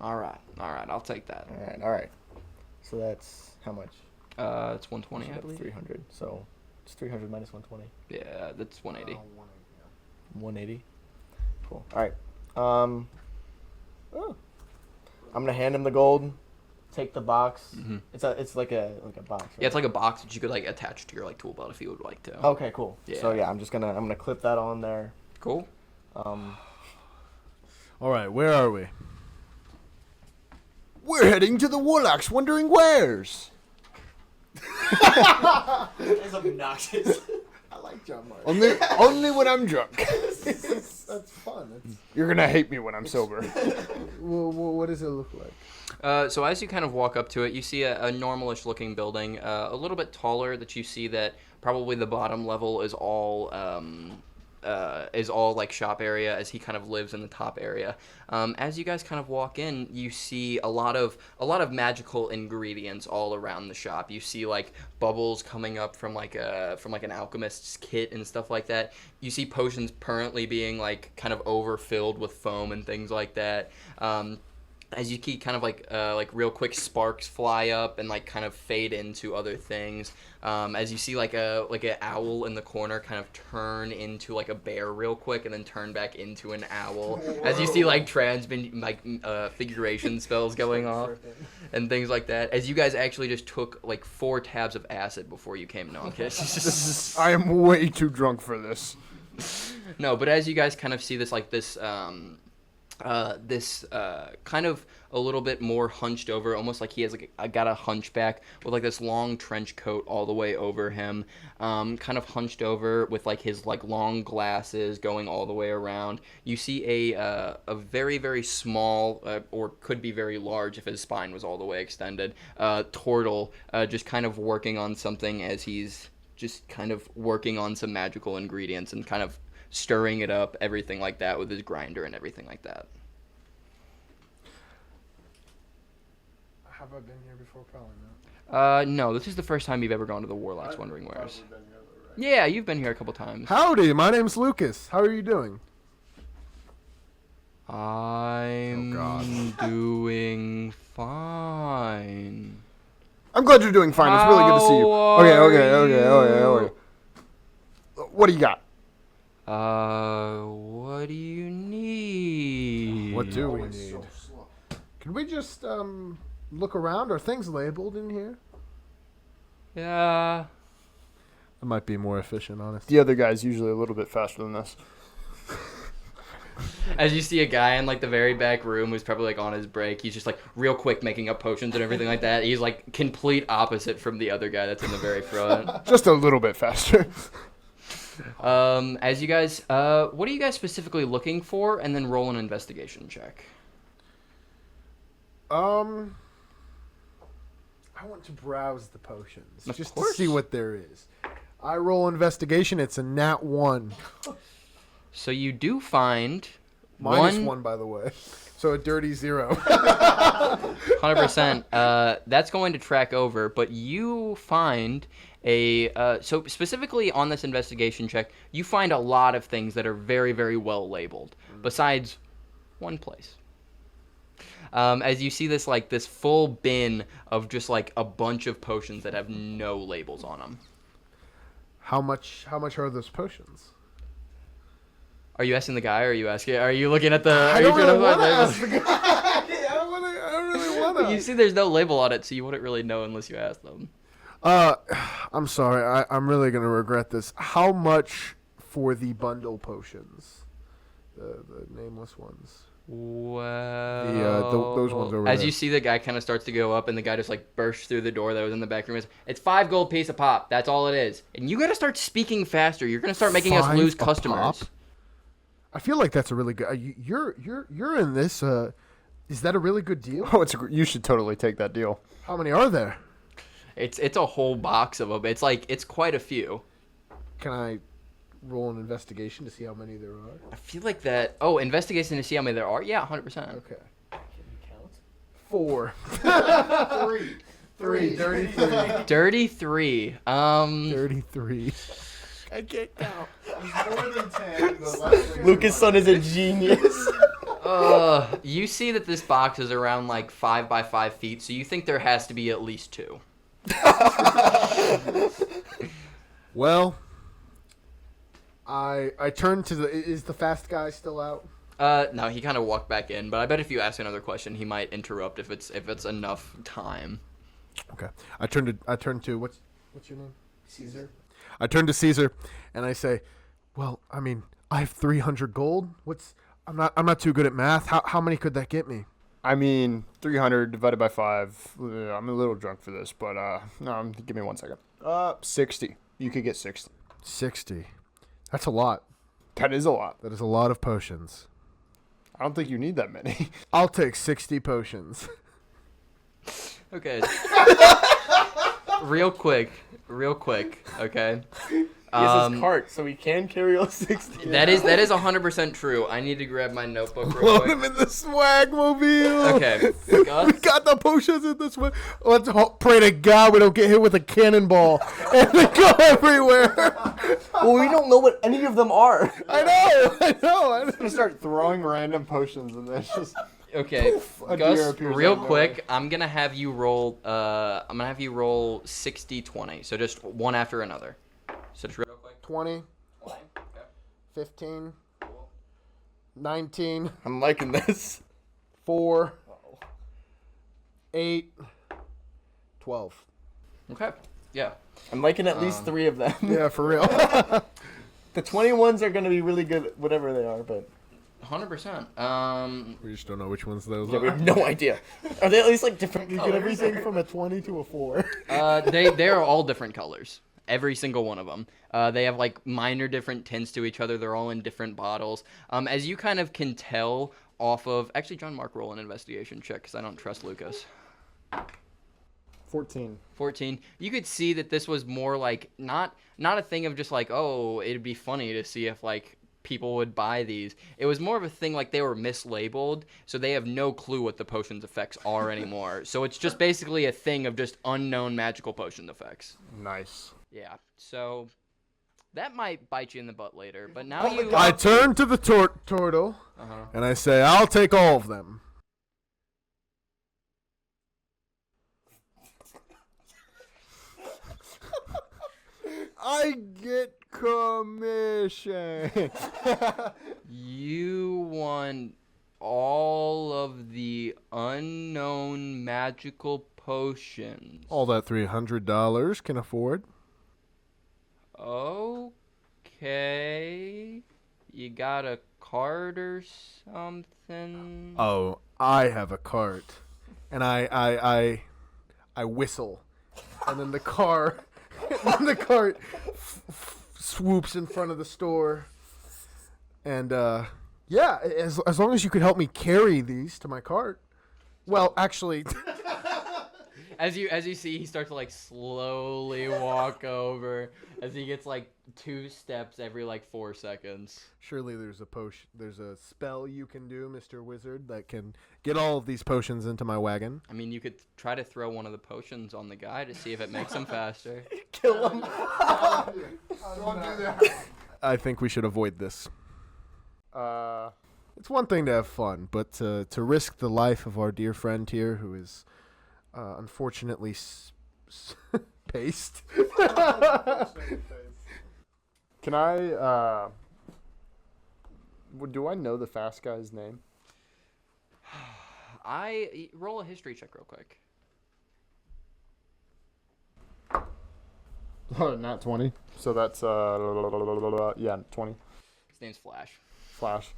All right, I'll take that. All right. So that's how much? It's 120, I believe. 300. So it's 300 minus 120. Yeah, that's 180. 180. Cool. All right. I'm gonna hand him the gold. Take the box. Mm-hmm. It's like a box. Right? Yeah, it's like a box that you could like attach to your like tool belt if you would like to. Okay, cool. Yeah. So yeah, I'm gonna clip that on there. Cool. All right, where are we? We're heading to the Warlock's Wondering Wares. It's obnoxious. I like John Martin. Only when I'm drunk. That's fun. You're gonna hate me when I'm sober. What does it look like? So as you kind of walk up to it, you see a normalish looking building, a little bit taller. That you see that probably the bottom level is all like shop area, as he kind of lives in the top area. As you guys kind of walk in, you see a lot of magical ingredients all around the shop. You see like bubbles coming up from like an alchemist's kit and stuff like that. You see potions currently being like kind of overfilled with foam and things like that. As you keep kind of like real quick sparks fly up and like kind of fade into other things. As you see like an owl in the corner kind of turn into like a bear real quick and then turn back into an owl. Whoa. As you see like figuration spells going off and things like that. As you guys actually just took like 4 tabs of acid before you came. No, I'm kidding. I am way too drunk for this. No, but as you guys kind of see this like this kind of a little bit more hunched over, almost like he has got a hunchback with like this long trench coat all the way over him, kind of hunched over with like his like long glasses going all the way around. You see a very, very small, or could be very large if his spine was all the way extended, turtle just kind of working on something as he's just kind of working on some magical ingredients and kind of stirring it up, everything like that, with his grinder and everything like that. Have I been here before? Probably not. No, this is the first time you've ever gone to the Warlock's Wondering Wares. Yeah, you've been here a couple times. Howdy, my name's Lucas. How are you doing? I'm doing fine. I'm glad you're doing fine. It's really good to see you. Okay. What do you got? What do you need? What do we need? Can we just look around? Are things labeled in here? Yeah. That might be more efficient, honestly. The other guy's usually a little bit faster than this. As you see a guy in like the very back room who's probably like on his break, he's just like real quick making up potions and everything like that. He's like complete opposite from the other guy that's in the very front. Just a little bit faster. As you guys, what are you guys specifically looking for? And then roll an investigation check. I want to browse the potions Of just course. to see what there is. I roll investigation. It's a nat 1. So you do find -1, by the way. So a dirty 0. 100%. That's going to track over, but you find so specifically on this investigation check, you find a lot of things that are very, very well labeled, besides one place. As you see this full bin of just like a bunch of potions that have no labels on them. How much are those potions? Are you asking the guy, or are you looking at the? I don't really want to ask the guy. I don't really want to. You see, there's no label on it, so you wouldn't really know unless you ask them. I'm sorry. I'm really gonna regret this. How much for the bundle potions? The nameless ones. Well, those ones over as there. you see the guy kind of starts to go up, and the guy just like bursts through the door that was in the back room. It's 5 gold piece a pop. That's all it is. And you got to start speaking faster. You're gonna start making us 5 lose a customers. pop? I feel like that's a really good. You're in this. Is that a really good deal? Oh, you should totally take that deal. How many are there? It's a whole box of them. It's quite a few. Can I roll an investigation to see how many there are? I feel like that. Oh, investigation to see how many there are. Yeah, 100%. Okay. Can you count? 4. 3. Dirty 3. Dirty 3. Dirty 3. I can't count. More than 10. The less Lucas' son is a genius. You see that this box is around like 5 by 5 feet, so you think there has to be at least 2. Well, I turn to the. Is the fast guy still out? No, he kind of walked back in, but I bet if you ask another question, he might interrupt if it's enough time. Okay. I turn to what's your name? Caesar. I turn to Caesar, and I say, "Well, I mean, I have 300 gold. I'm not too good at math. How many could that get me?" I mean, 300 divided by 5. I'm a little drunk for this, but no, give me 1 second. 60. You could get 60. 60. That's a lot. That is a lot. That is a lot of potions. I don't think you need that many. I'll take 60 potions. Okay. Real quick. Okay. He has his cart, so he can carry all 60. That is 100% true. I need to grab my notebook real Load quick. him in the swag mobile. Okay. We Gus? got the potions in this one. Let's pray to God we don't get hit with a cannonball and they go everywhere. Well, we don't know what any of them are. I know. I'm gonna start throwing random potions, and then just Okay, a deer Gus, appears real out of quick, I'm gonna have you roll 60-20, so just one after another. So just real quick. 20, 15, 19, I'm liking this. 4, 8, 12. Okay. Yeah. I'm liking at least 3 of them. Yeah, for real. The 21s are going to be really good, whatever they are, but 100%. We just don't know which ones those yeah, we are. have no idea. Are they at least like different You colors? get everything from a 20 to a 4. They are all different colors. Every single one of them. They have like minor different tints to each other. They're all in different bottles. As you kind of can tell off of... Actually, John Mark, roll an investigation check because I don't trust Lucas. 14. 14. You could see that this was more like not a thing of just like, oh, it'd be funny to see if like people would buy these. It was more of a thing like they were mislabeled, so they have no clue what the potion's effects are anymore. So it's just basically a thing of just unknown magical potion effects. Nice. Yeah. So that might bite you in the butt later, but now you... I turn to the turtle and I say, I'll take all of them. I get commission. You want all of the unknown magical potions. All that $300 can afford. Okay. You got a card or something? Oh, I have a cart, and I whistle, and then the cart swoops in front of the store, and yeah, as long as you could help me carry these to my cart. Well, actually, As you see, he starts to like slowly walk over as he gets like 2 steps every like 4 seconds. Surely there's a potion. There's a spell you can do, Mr. Wizard, that can get all of these potions into my wagon. I mean, you could try to throw one of the potions on the guy to see if it makes him faster. Kill him. Don't do that. I think we should avoid this. It's one thing to have fun, but to risk the life of our dear friend here, who is unfortunately paced. Can I? Do I know the fast guy's name? I roll a history check real quick. Not 20. So that's 20. His name's Flash. Flash.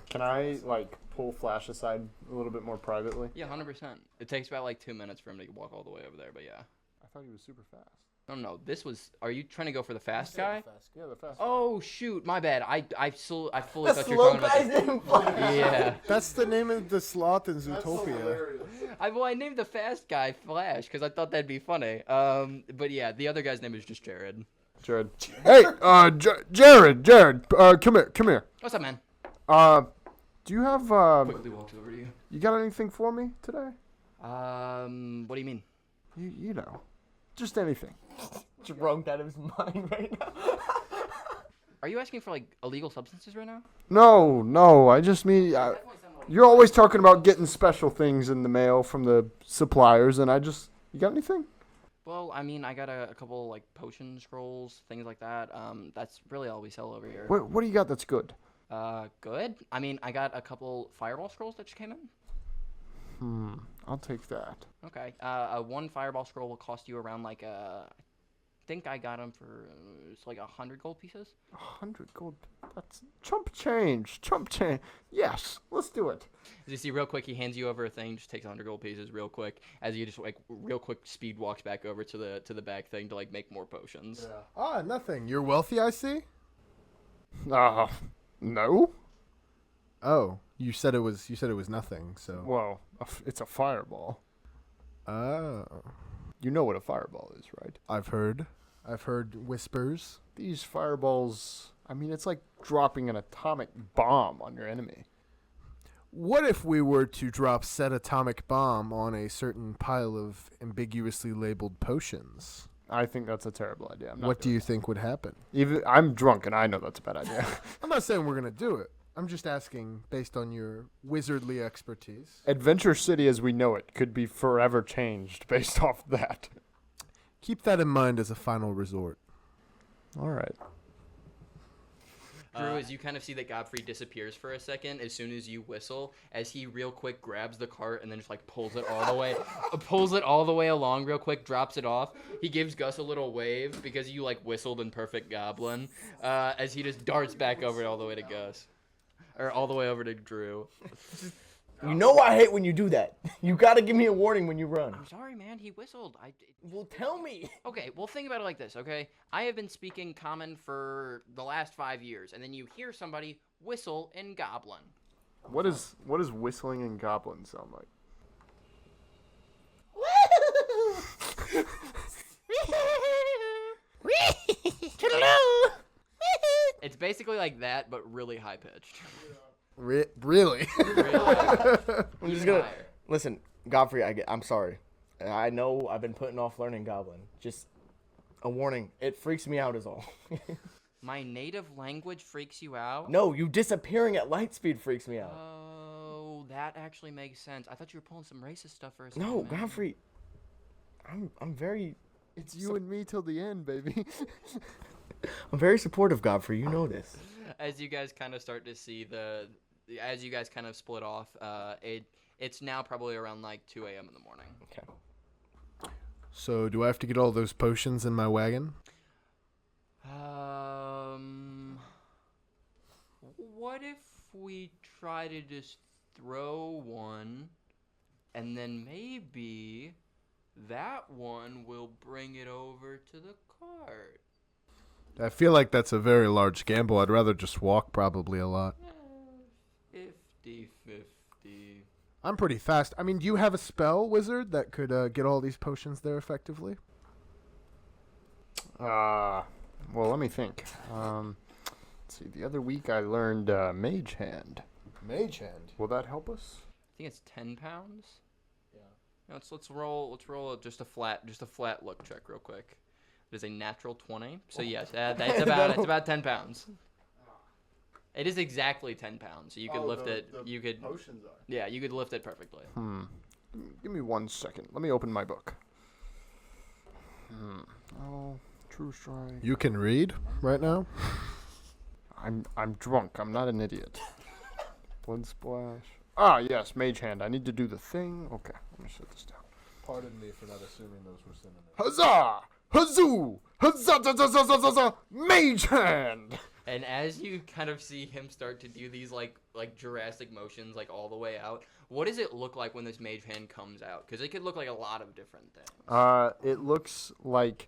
Can I like pull Flash aside a little bit more privately? Yeah, 100%. It takes about like 2 minutes for him to walk all the way over there, but yeah. I thought he was super fast. No. This was. Are you trying to go for the fast guy? Yeah, the fast. Oh shoot, my bad. I fully The thought you were slow talking guy's about. name Flash. Yeah. That's the name of the sloth in That's so Zootopia. hilarious. I named the fast guy Flash because I thought that'd be funny. But yeah, the other guy's name is just Jared. Jared. Hey, Jared, come here. What's up, man? Do you have Quickly walks over to you. you got anything for me today? What do you mean? You know, just anything. Drunk out of his mind right now. Are you asking for like illegal substances right now? No, I just mean you're always talking about getting special things in the mail from the suppliers, and you got anything? Well, I mean, I got a couple like potion scrolls, things like that. That's really all we sell over here. What do you got that's good? Good. I mean, I got a couple fireball scrolls that just came in. I'll take that. Okay. One fireball scroll will cost you around like I think I got them for it's like 100 gold pieces. 100 gold. That's chump change. Yes, let's do it. As you see, real quick, he hands you over a thing, just takes 100 gold pieces real quick. As you just like real quick speed walks back over to the back thing to like make more potions. Ah, nothing. You're wealthy, I see. No. Oh, you said it was nothing. So. Well, it's a fireball. Oh. You know what a fireball is, right? I've heard whispers. These fireballs, I mean, it's like dropping an atomic bomb on your enemy. What if we were to drop said atomic bomb on a certain pile of ambiguously labeled potions? I think that's a terrible idea. What do you think would happen? I'm drunk, and I know that's a bad idea. I'm not saying we're going to do it. I'm just asking based on your wizardly expertise. Adventure City as we know it could be forever changed based off that. Keep that in mind as a final resort. All right. Drew, as you kind of see that Godfrey disappears for a second as soon as you whistle, as he real quick grabs the cart and then just like pulls it all the way along real quick, drops it off. He gives Gus a little wave because you like whistled in perfect goblin, as he just darts back over all the way to Gus. Or all the way over to Drew. You know I hate when you do that. You gotta give me a warning when you run. I'm sorry, man. He whistled. Well, tell me. Okay, well, think about it like this, okay? I have been speaking common for the last 5 years, and then you hear somebody whistle in Goblin. What does whistling in Goblin sound like? It's basically like that, but really high pitched. Really? I'm just gonna listen, Godfrey. I'm sorry. I know I've been putting off learning Goblin. Just a warning. It freaks me out, is all. My native language freaks you out? No, you disappearing at light speed freaks me out. Oh, that actually makes sense. I thought you were pulling some racist stuff for a second. No, man. Godfrey. I'm very. It's you and me till the end, baby. I'm very supportive, Godfrey. You know this. As you guys kind of start to see as you guys kind of split off, it's now probably around like 2 a.m. in the morning. Okay. So, do I have to get all those potions in my wagon? What if we try to just throw one, and then maybe that one will bring it over to the cart? I feel like that's a very large gamble. I'd rather just walk probably a lot. 50-50. I'm pretty fast. I mean, do you have a spell, wizard, that could get all these potions there effectively? Well, let me think. Let's see. The other week I learned Mage Hand. Mage hand. Will that help us? I think it's 10 pounds. Yeah. Let's roll just a flat luck check real quick. It is a natural 20. So yes, that's about 10 pounds. It is exactly 10 pounds. So you could lift it. You could. Potions are. Yeah, you could lift it perfectly. Give me 1 second. Let me open my book. Oh, true strike. You can read right now? I'm drunk. I'm not an idiot. Blood splash. Ah, yes, Mage Hand. I need to do the thing. Okay, let me set this down. Pardon me for not assuming those were synonyms. Huzzah! Huzzoo! Huzzah! Mage Hand! And as you kind of see him start to do these like Jurassic motions like all the way out, what does it look like when this mage hand comes out? Because it could look like a lot of different things. It looks like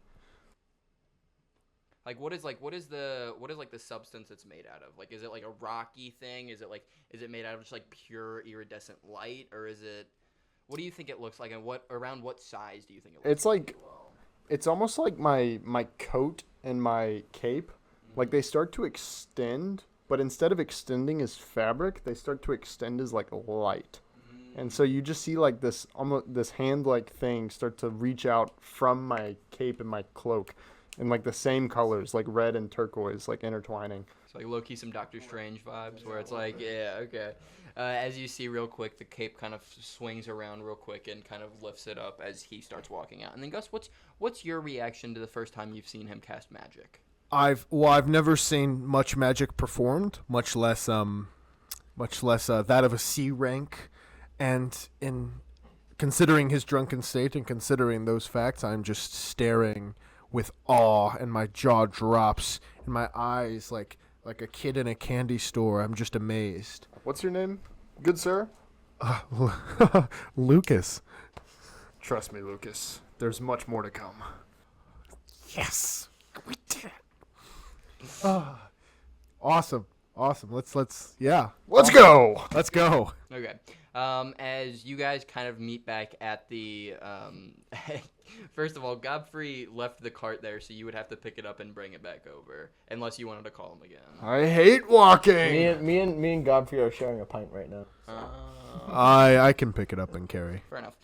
what is the substance it's made out of? Like, is it like a rocky thing? Is it made out of just like pure iridescent light, or is it? What do you think it looks like, and around what size do you think it looks? It's like it's almost like my coat and my cape. Like, they start to extend, but instead of extending as fabric, they start to extend as like light. And so you just see like this hand-like thing start to reach out from my cape and my cloak, in like the same colors, like red and turquoise, like intertwining. It's like low-key some Doctor Strange vibes, where it's like, yeah, okay. As you see real quick, the cape kind of swings around real quick and kind of lifts it up as he starts walking out. And then Gus, what's your reaction to the first time you've seen him cast magic? I've never seen much magic performed, much less that of a C rank, and in considering his drunken state and considering those facts, I'm just staring with awe, and my jaw drops, and my eyes like a kid in a candy store. I'm just amazed. What's your name, good sir? Lucas. Trust me, Lucas. There's much more to come. Yes, we did it. Awesome. Let's go. Let's go. Okay. As you guys kind of meet back at the, first of all, Godfrey left the cart there, so you would have to pick it up and bring it back over, unless you wanted to call him again. I hate walking. Me and Godfrey are sharing a pint right now. I can pick it up and carry. Fair enough.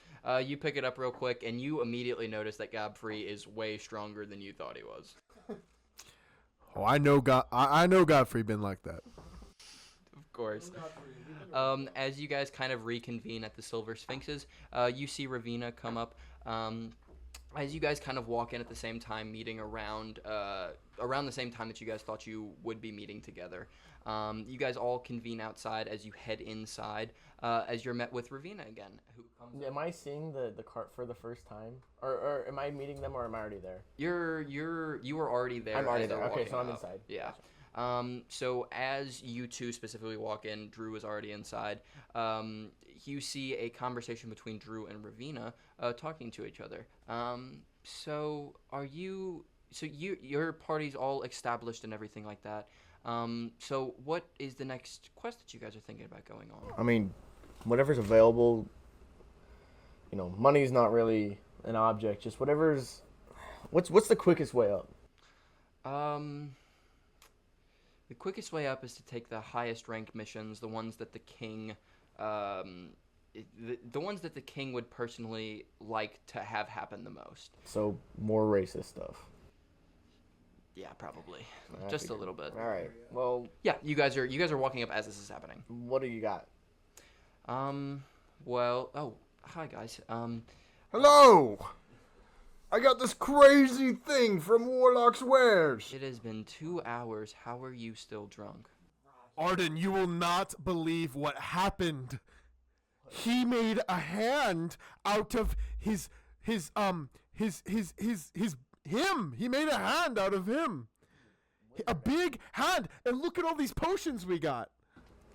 You pick it up real quick, and you immediately notice that Godfrey is way stronger than you thought he was. Oh, I know Godfrey been like that. Of course. As you guys kind of reconvene at the Silver Sphinxes, you see Ravina come up. As you guys kind of walk in at the same time, meeting around the same time that you guys thought you would be meeting together. You guys all convene outside as you head inside, as you're met with Ravina again. Who comes Am I seeing the cart for the first time, or am I meeting them, or am I already there? You were already there. I'm already as they're there. Okay, walking so I'm up. inside. Yeah. Gotcha. So as you two specifically walk in, Drew is already inside. You see a conversation between Drew and Ravina, talking to each other. So your party's all established and everything like that. So what is the next quest that you guys are thinking about going on? I mean, whatever's available. Money's not really an object. Just whatever's. What's the quickest way up? The quickest way up is to take the highest ranked missions, the ones that the king, the ones that the king would personally like to have happen the most. So more racist stuff. Yeah, probably. I Just a figured. little bit. All right. Well, Yeah, you guys are walking up as this is happening. what do you got? Hi guys. Hello. I got this crazy thing from Warlock's Wares. It has been 2 hours. How are you still drunk? Arden, you will not believe what happened. He made a hand out of him. He made a hand out of him. A big hand. And look at all these potions we got.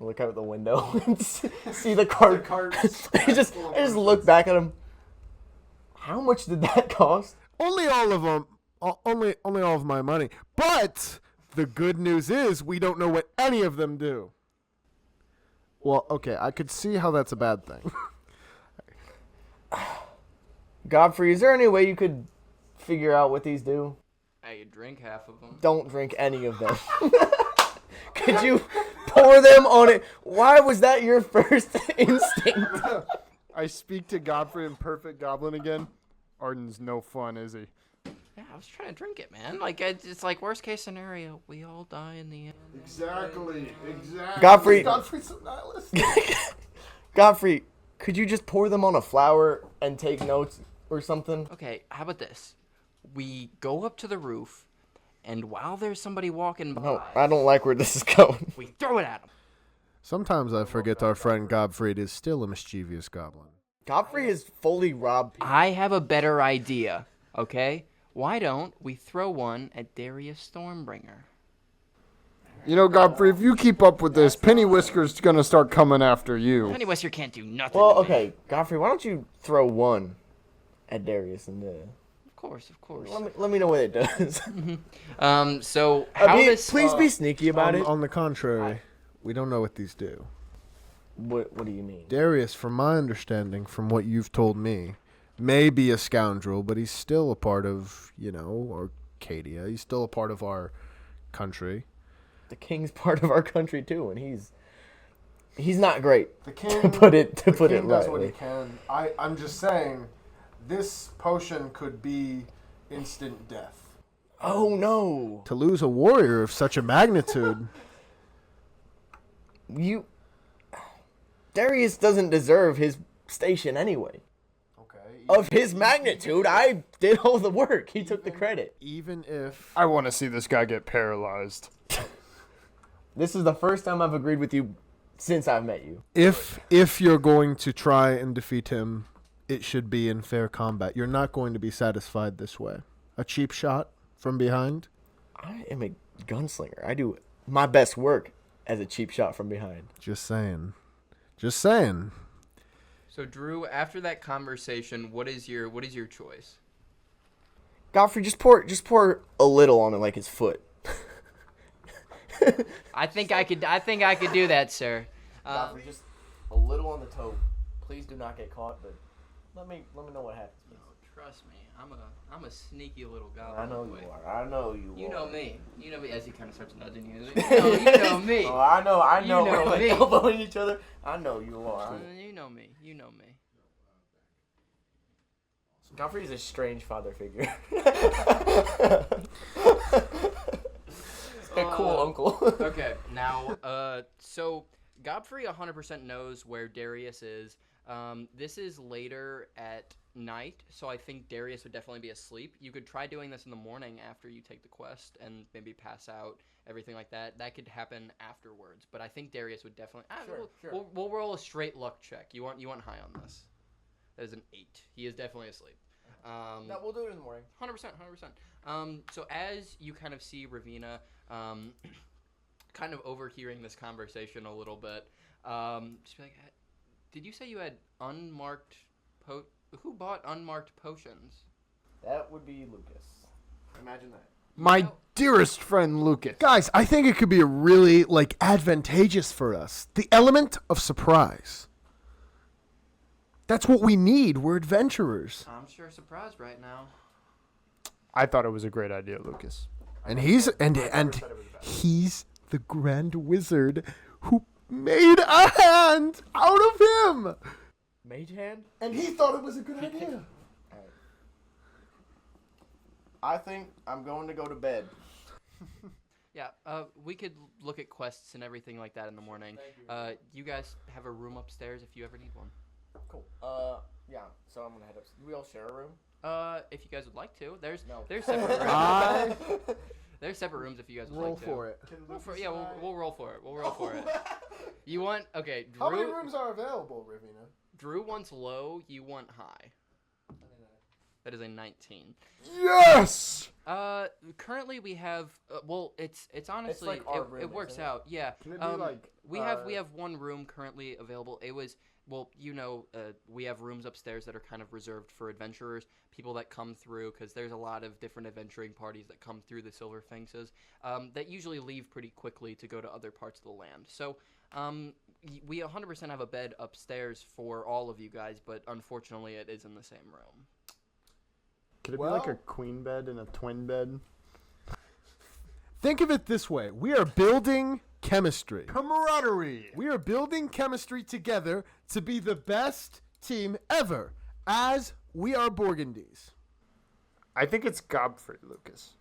Look out the window and see the cart. I just look back at him. How much did that cost? Only all of them. Only all of my money. But the good news is we don't know what any of them do. Well, okay, I could see how that's a bad thing. Godfrey, is there any way you could figure out what these do? I could drink half of them. Don't drink any of them. Could you pour them on it? Why was that your first instinct? I speak to Godfrey in perfect goblin again. Arden's no fun, is he? Yeah, I was trying to drink it, man. Like, it's like worst case scenario, we all die in the end. Exactly. Godfrey, Godfrey's so nihilist. Godfrey, could you just pour them on a flower and take notes or something? Okay, how about this? We go up to the roof, and while there's somebody walking by, No, I don't like where this is going. we throw it at them. Sometimes I forget our friend Godfrey is still a mischievous goblin. Godfrey is fully robbed. I have a better idea, okay? Why don't we throw one at Darius Stormbringer? You know, Godfrey, if you keep up with this, Penny Whisker's gonna start coming after you. Penny Wester can't do nothing. Well, to me. okay, Godfrey, why don't you throw one at Darius and Of course. let me know what it does. So how this? Please be sneaky about it. On the contrary, we don't know what these do. What do you mean? Darius, from my understanding, from what you've told me, may be a scoundrel, but he's still a part of, Arcadia. He's still a part of our country. The king's part of our country too, and he's not great. The king, To put it does what he lightly. can. I'm just saying, this potion could be instant death. Oh no! To lose a warrior of such a magnitude. Darius doesn't deserve his station anyway. Okay. Of his magnitude, I did all the work. He took the credit. Even if I want to see this guy get paralyzed. This is the first time I've agreed with you since I've met you. if you're going to try and defeat him, it should be in fair combat. You're not going to be satisfied this way. A cheap shot from behind? I am a gunslinger. I do my best work as a cheap shot from behind. Just saying. Just saying. So Drew, after that conversation, what is your choice? Godfrey, just pour a little on it, like his foot. I think I could do that, sir. Godfrey, just a little on the toe. Please do not get caught, but let me know what happens. Trust me, I'm a sneaky little goblin. I know boy. you are. I know you. You are. know me. You know me. As he kind of starts nudging you. You know me. Oh, I know. You know We're like me. elbowing each other. I know you are. You know me. You know me. Godfrey is a strange father figure. A cool uncle. Okay, now, so Godfrey 100% knows where Darius is. This is later at night, so I think Darius would definitely be asleep. You could try doing this in the morning after you take the quest and maybe pass out, everything like that. That could happen afterwards, but I think Darius would definitely. Sure. We'll roll a straight luck check. You want high on this? That is an 8. He is definitely asleep. No, we'll do it in the morning. 100%. So as you kind of see Ravina, kind of overhearing this conversation a little bit, just be like, did you say you had unmarked who bought unmarked potions? That would be Lucas. Imagine that. My dearest friend Lucas. Guys, I think it could be a really, advantageous for us. The element of surprise. That's what we need. We're adventurers. I'm sure surprised right now. I thought it was a great idea, Lucas. And he's the grand wizard who made a hand out of him. Mage hand? And he thought it was a good idea. I think I'm going to go to bed. Yeah, we could look at quests and everything like that in the morning. You guys have a room upstairs if you ever need one. Cool. Yeah. So I'm gonna head up. Do we all share a room? If you guys would like to, there's No. separate rooms. There's separate rooms if you guys would Roll like to. for it. We'll roll for it. We'll roll for it. You want Drew? How many rooms are available, Ravina? Drew wants low. You want high. That is a 19. Yes! Currently we have. It's honestly like our room, it works isn't it? out. Yeah. Can it be We have one room currently available. It was. Well, we have rooms upstairs that are kind of reserved for adventurers, people that come through, because there's a lot of different adventuring parties that come through the Silver Sphinxes that usually leave pretty quickly to go to other parts of the land. So we 100% have a bed upstairs for all of you guys, but unfortunately it is in the same room. Could it be like a queen bed and a twin bed? Think of it this way. We are building chemistry. Camaraderie. We are building chemistry together to be the best team ever, as we are Burgundies. I think it's Godfrey, Lucas.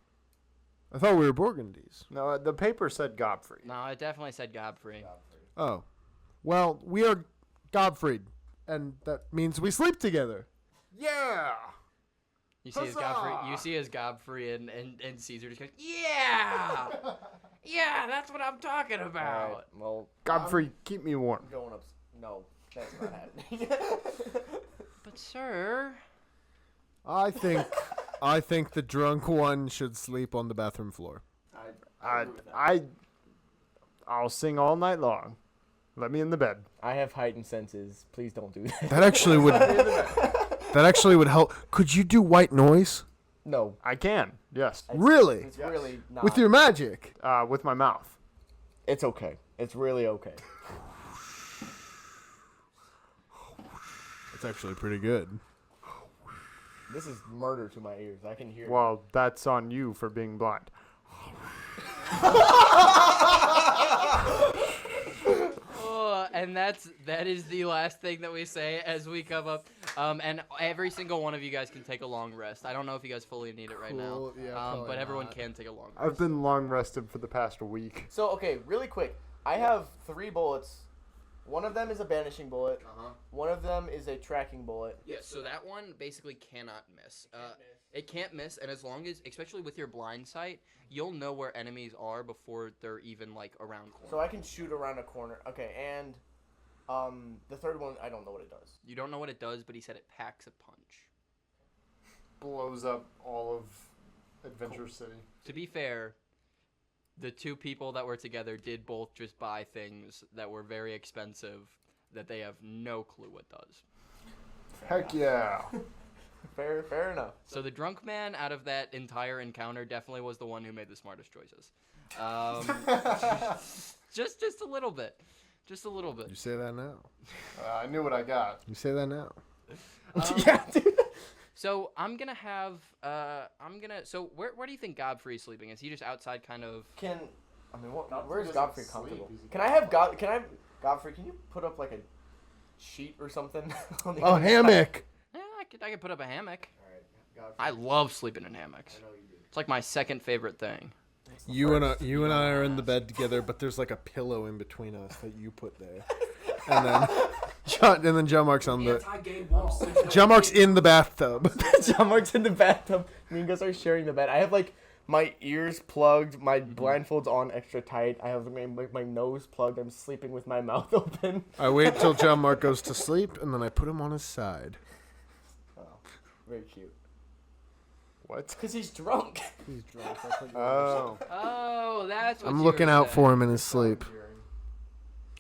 I thought we were Burgundies. No, the paper said Godfrey. No, it definitely said Godfrey. Oh. Well, we are Godfrey, and that means we sleep together. Yeah. You see as Godfrey and Caesar just goes, yeah! Yeah, that's what I'm talking about. All right, well, Godfrey, keep me warm. I'm going up. No, that's not happening. But sir... I think the drunk one should sleep on the bathroom floor. I'll sing all night long. Let me in the bed. I have heightened senses. Please don't do that. That actually would help. Could you do white noise? No. I can. Yes. Really? It's really not. With your magic? With my mouth. It's okay. It's really okay. It's actually pretty good. This is murder to my ears. I can hear. Well, that's on you for being blind. And that is the last thing that we say as we come up. And every single one of you guys can take a long rest. I don't know if you guys fully need it right now. Yeah, but probably everyone not. can take a long rest. I've been long rested for the past week. So, okay, really quick. I have 3 bullets. One of them is a banishing bullet. One of them is a tracking bullet. Yeah, so that one basically cannot miss. It can't miss, and as long as, especially with your blind sight, you'll know where enemies are before they're even, like, around corners. So I can shoot around a corner. Okay, and the third one, I don't know what it does. You don't know what it does, but he said it packs a punch. Blows up all of Adventure City. To be fair, the 2 people that were together did both just buy things that were very expensive that they have no clue what does. Heck yeah. Fair enough. So the drunk man out of that entire encounter definitely was the one who made the smartest choices. Just a little bit. Just a little bit. You say that now. I knew what I got. You say that now. Yeah, dude. So I'm gonna have So where do you think Godfrey's sleeping? Is he just outside, kind of? Where's Godfrey comfortable? Sleep. Can I have Godfrey? Can you put up like a sheet or something? On the Oh, other side? hammock. Yeah, I could put up a hammock. Alright, Godfrey. I love sleeping in hammocks. I know you do. It's like my second favorite thing. You and I are in the bed together, but there's like a pillow in between us that you put there, and then John Mark's on the. John Mark's in the bathtub. John Mark's in the bathtub. Me and Gus are sharing the bed. I have like my ears plugged, my blindfold's on extra tight. I have my nose plugged. I'm sleeping with my mouth open. I wait till John Mark goes to sleep, and then I put him on his side. Oh, very cute. What? Because he's drunk. He's drunk. That's what Oh. Oh, that's what I'm you looking were out saying. for him in his sleep.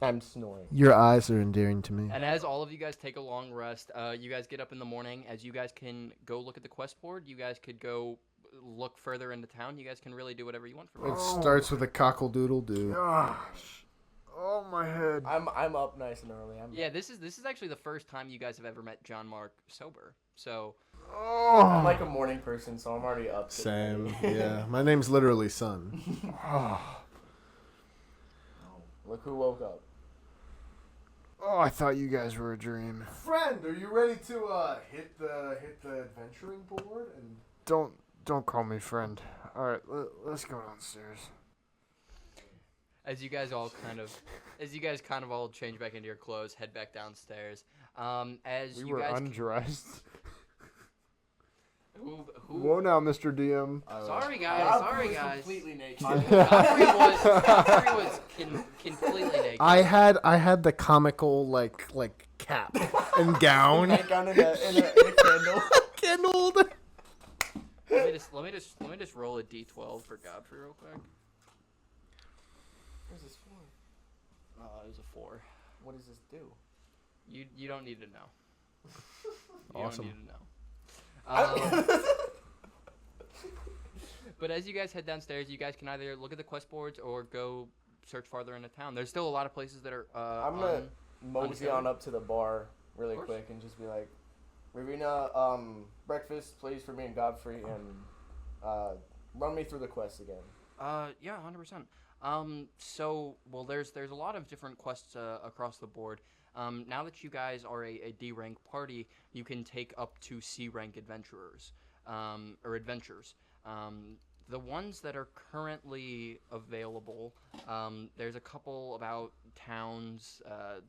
I'm snoring. Your eyes are endearing to me. And as all of you guys take a long rest, you guys get up in the morning. As you guys can go look at the quest board, you guys could go look further into town. You guys can really do whatever you want from It it. starts with a cockle-doodle-doo. Gosh. Oh, my head. I'm up nice and early. Yeah, this is actually the first time you guys have ever met John Mark sober. So I'm like a morning person, so I'm already up. Sam, yeah. My name's literally Sun. Look who woke up. Oh, I thought you guys were a dream. Friend, are you ready to hit the adventuring board? And Don't call me friend. All right, let's go downstairs. as you guys kind of all change back into your clothes, head back downstairs. As We you were guys undressed. who Whoa now, Mr. DM. Sorry guys, sorry was guys. completely naked. Godfrey was completely naked. I had the comical like cap and gown. Gun in a candle. Kindled. Let me just roll a d12 for Godfrey real quick. Where's this for? It was a 4. What does this do? You don't need to know. You Awesome. don't need to know. But as you guys head downstairs, you guys can either look at the quest boards or go search farther into town. There's still a lot of places that are. I'm gonna mosey undiscovered. on up to the bar really Of course. quick and just be like, Ravina, breakfast, please, for me and Godfrey, and run me through the quest again. Yeah, 100%. There's a lot of different quests across the board. Now that you guys are a D rank party, you can take up to C rank adventurers, or adventures. The ones that are currently available, there's a couple about towns.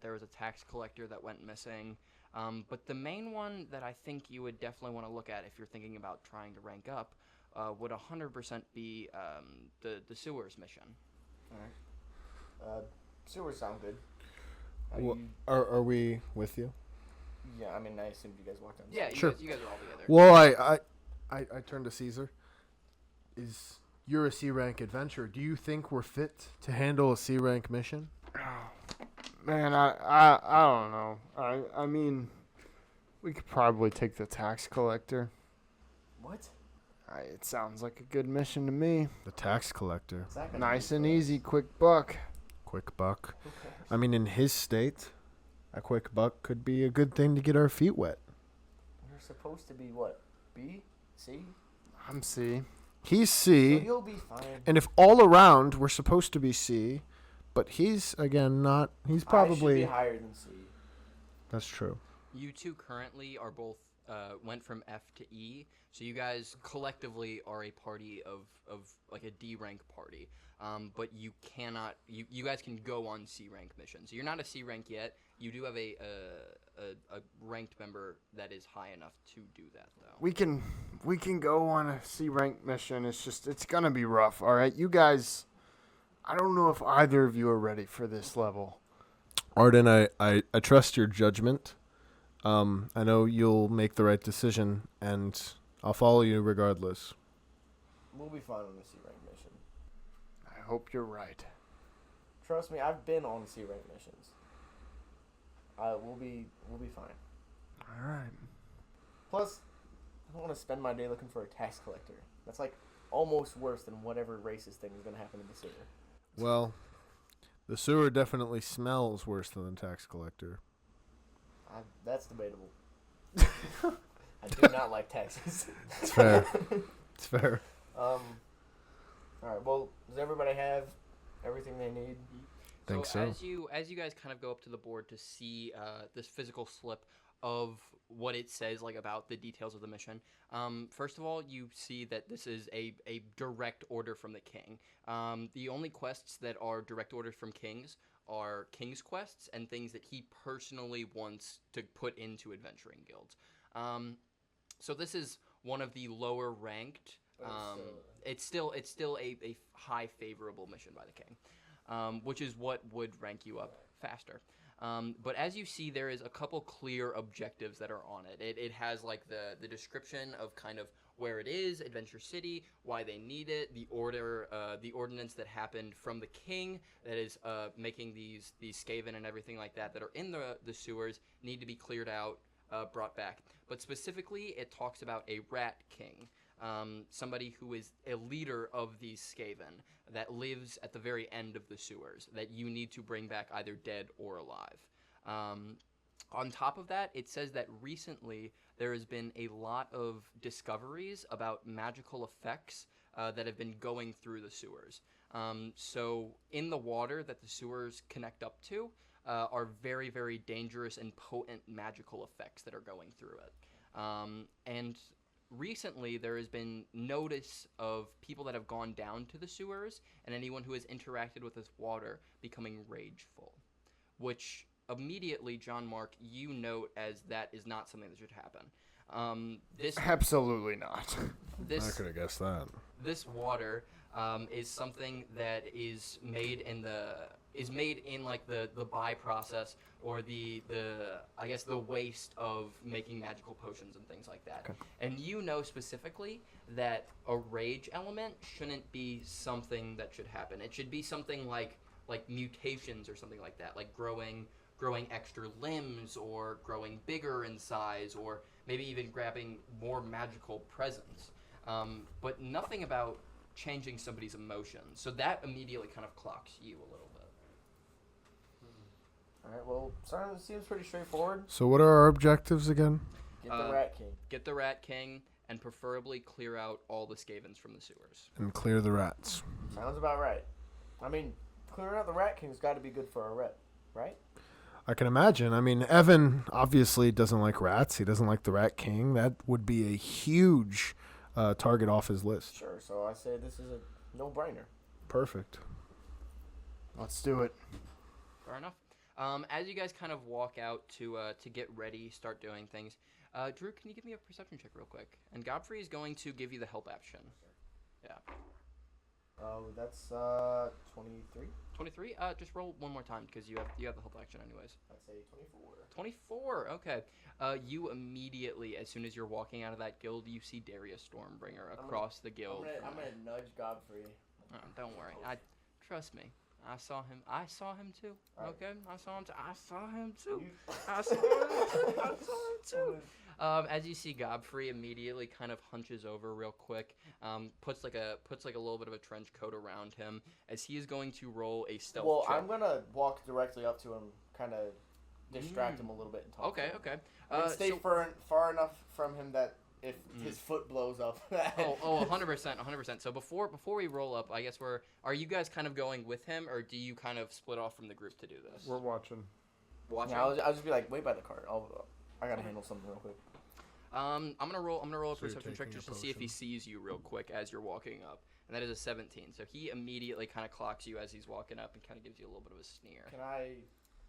There was a tax collector that went missing. But the main one that I think you would definitely want to look at if you're thinking about trying to rank up would 100% be the sewers mission. Alright. Sewers sound good. Are we with you? Yeah, I mean, I assumed you guys walked down. Yeah, Sure. you guys are all together. Well, I turn to Caesar. You're a C rank adventurer. Do you think we're fit to handle a C rank mission? Man, I don't know. I mean, we could probably take the tax collector. What? It sounds like a good mission to me. The tax collector. Is that gonna Nice be and for us? easy, quick buck. Quick buck. Okay. I mean, in his state, a quick buck could be a good thing to get our feet wet. You're supposed to be what? B? C? I'm C. He's So C, you'll be fine. and if all around we're supposed to be C, but he's again not. He's I should probably. be higher than C. That's true. You two currently are both went from F to E, so you guys collectively are a party of like a D rank party. But you cannot. You guys can go on C rank missions. You're not a C rank yet. You do have a ranked member that is high enough to do that though. We can go on a C rank mission. It's gonna be rough. All right, you guys. I don't know if either of you are ready for this level. Arden, I trust your judgment. I know you'll make the right decision, and I'll follow you regardless. We'll be fine on the C rank mission. I hope you're right. Trust me, I've been on C rank missions. We'll be fine. All right. Plus, I don't want to spend my day looking for a tax collector. That's like almost worse than whatever racist thing is going to happen in the sewer. Well, the sewer definitely smells worse than the tax collector. That's debatable. I do not like taxes. It's fair. It's fair. All right. Well, does everybody have everything they need? Think so. As you guys kind of go up to the board to see this physical slip of what it says like about the details of the mission, first of all, you see that this is a direct order from the king. The only quests that are direct orders from kings are king's quests and things that he personally wants to put into adventuring guilds. So this is one of the lower ranked. It's still a high favorable mission by the king, which is what would rank you up faster. But as you see, there is a couple clear objectives that are on it. It has like the description of kind of where it is, Adventure City, why they need it, the ordinance that happened from the king that is making these Skaven and everything like that are in the sewers need to be cleared out, brought back. But specifically, it talks about a rat king. Somebody who is a leader of these Skaven that lives at the very end of the sewers that you need to bring back either dead or alive. On top of that, it says that recently there has been a lot of discoveries about magical effects that have been going through the sewers. So in the water that the sewers connect up to are very, very dangerous and potent magical effects that are going through it. And recently, there has been notice of people that have gone down to the sewers and anyone who has interacted with this water becoming rageful, which immediately, John Mark, you note as that is not something that should happen. This Absolutely not. I could have guessed that. This water is something that is made in like the by process or the I guess the waste of making magical potions and things like that. Okay. And you know specifically that a rage element shouldn't be something that should happen. It should be something like mutations or something like that, like growing extra limbs or growing bigger in size or maybe even grabbing more magical presence. But nothing about changing somebody's emotions. So that immediately kind of clocks you a little All right. Well, seems pretty straightforward. So what are our objectives again? Get the Rat King. Get the Rat King, and preferably clear out all the Skavens from the sewers. And clear the rats. Sounds about right. I mean, clearing out the Rat King's got to be good for our rep, right? I can imagine. I mean, Evan obviously doesn't like rats. He doesn't like the Rat King. That would be a huge target off his list. Sure. So I say this is a no-brainer. Perfect. Let's do it. Fair enough. As you guys kind of walk out to get ready, start doing things, Drew, can you give me a perception check real quick? And Godfrey is going to give you the help action. Yeah. Oh, that's 23. 23? Just roll one more time because you have the help action anyways. I'd say 24. 24, okay. You immediately, as soon as you're walking out of that guild, you see Darius Stormbringer across the guild. I'm gonna nudge Godfrey. Oh, don't worry. Trust me. I saw him too. Okay, I saw him too. I saw him too. As you see, Godfrey immediately kind of hunches over real quick, puts like a little bit of a trench coat around him as he is going to roll a stealth Well, check. I'm gonna walk directly up to him, kind of distract him a little bit and talk to him. Okay. And stay far enough from him that if his foot blows up. 100%. So before we roll up, I guess are you guys kind of going with him, or do you kind of split off from the group to do this? We're watching. Watching. Yeah, I'll just be like, wait by the cart. I gotta handle something real quick. I'm gonna roll a So you're perception check taking just a to see if he potion. sees you real quick as you're walking up, and that is a 17. So he immediately kind of clocks you as he's walking up and kind of gives you a little bit of a sneer. Can I?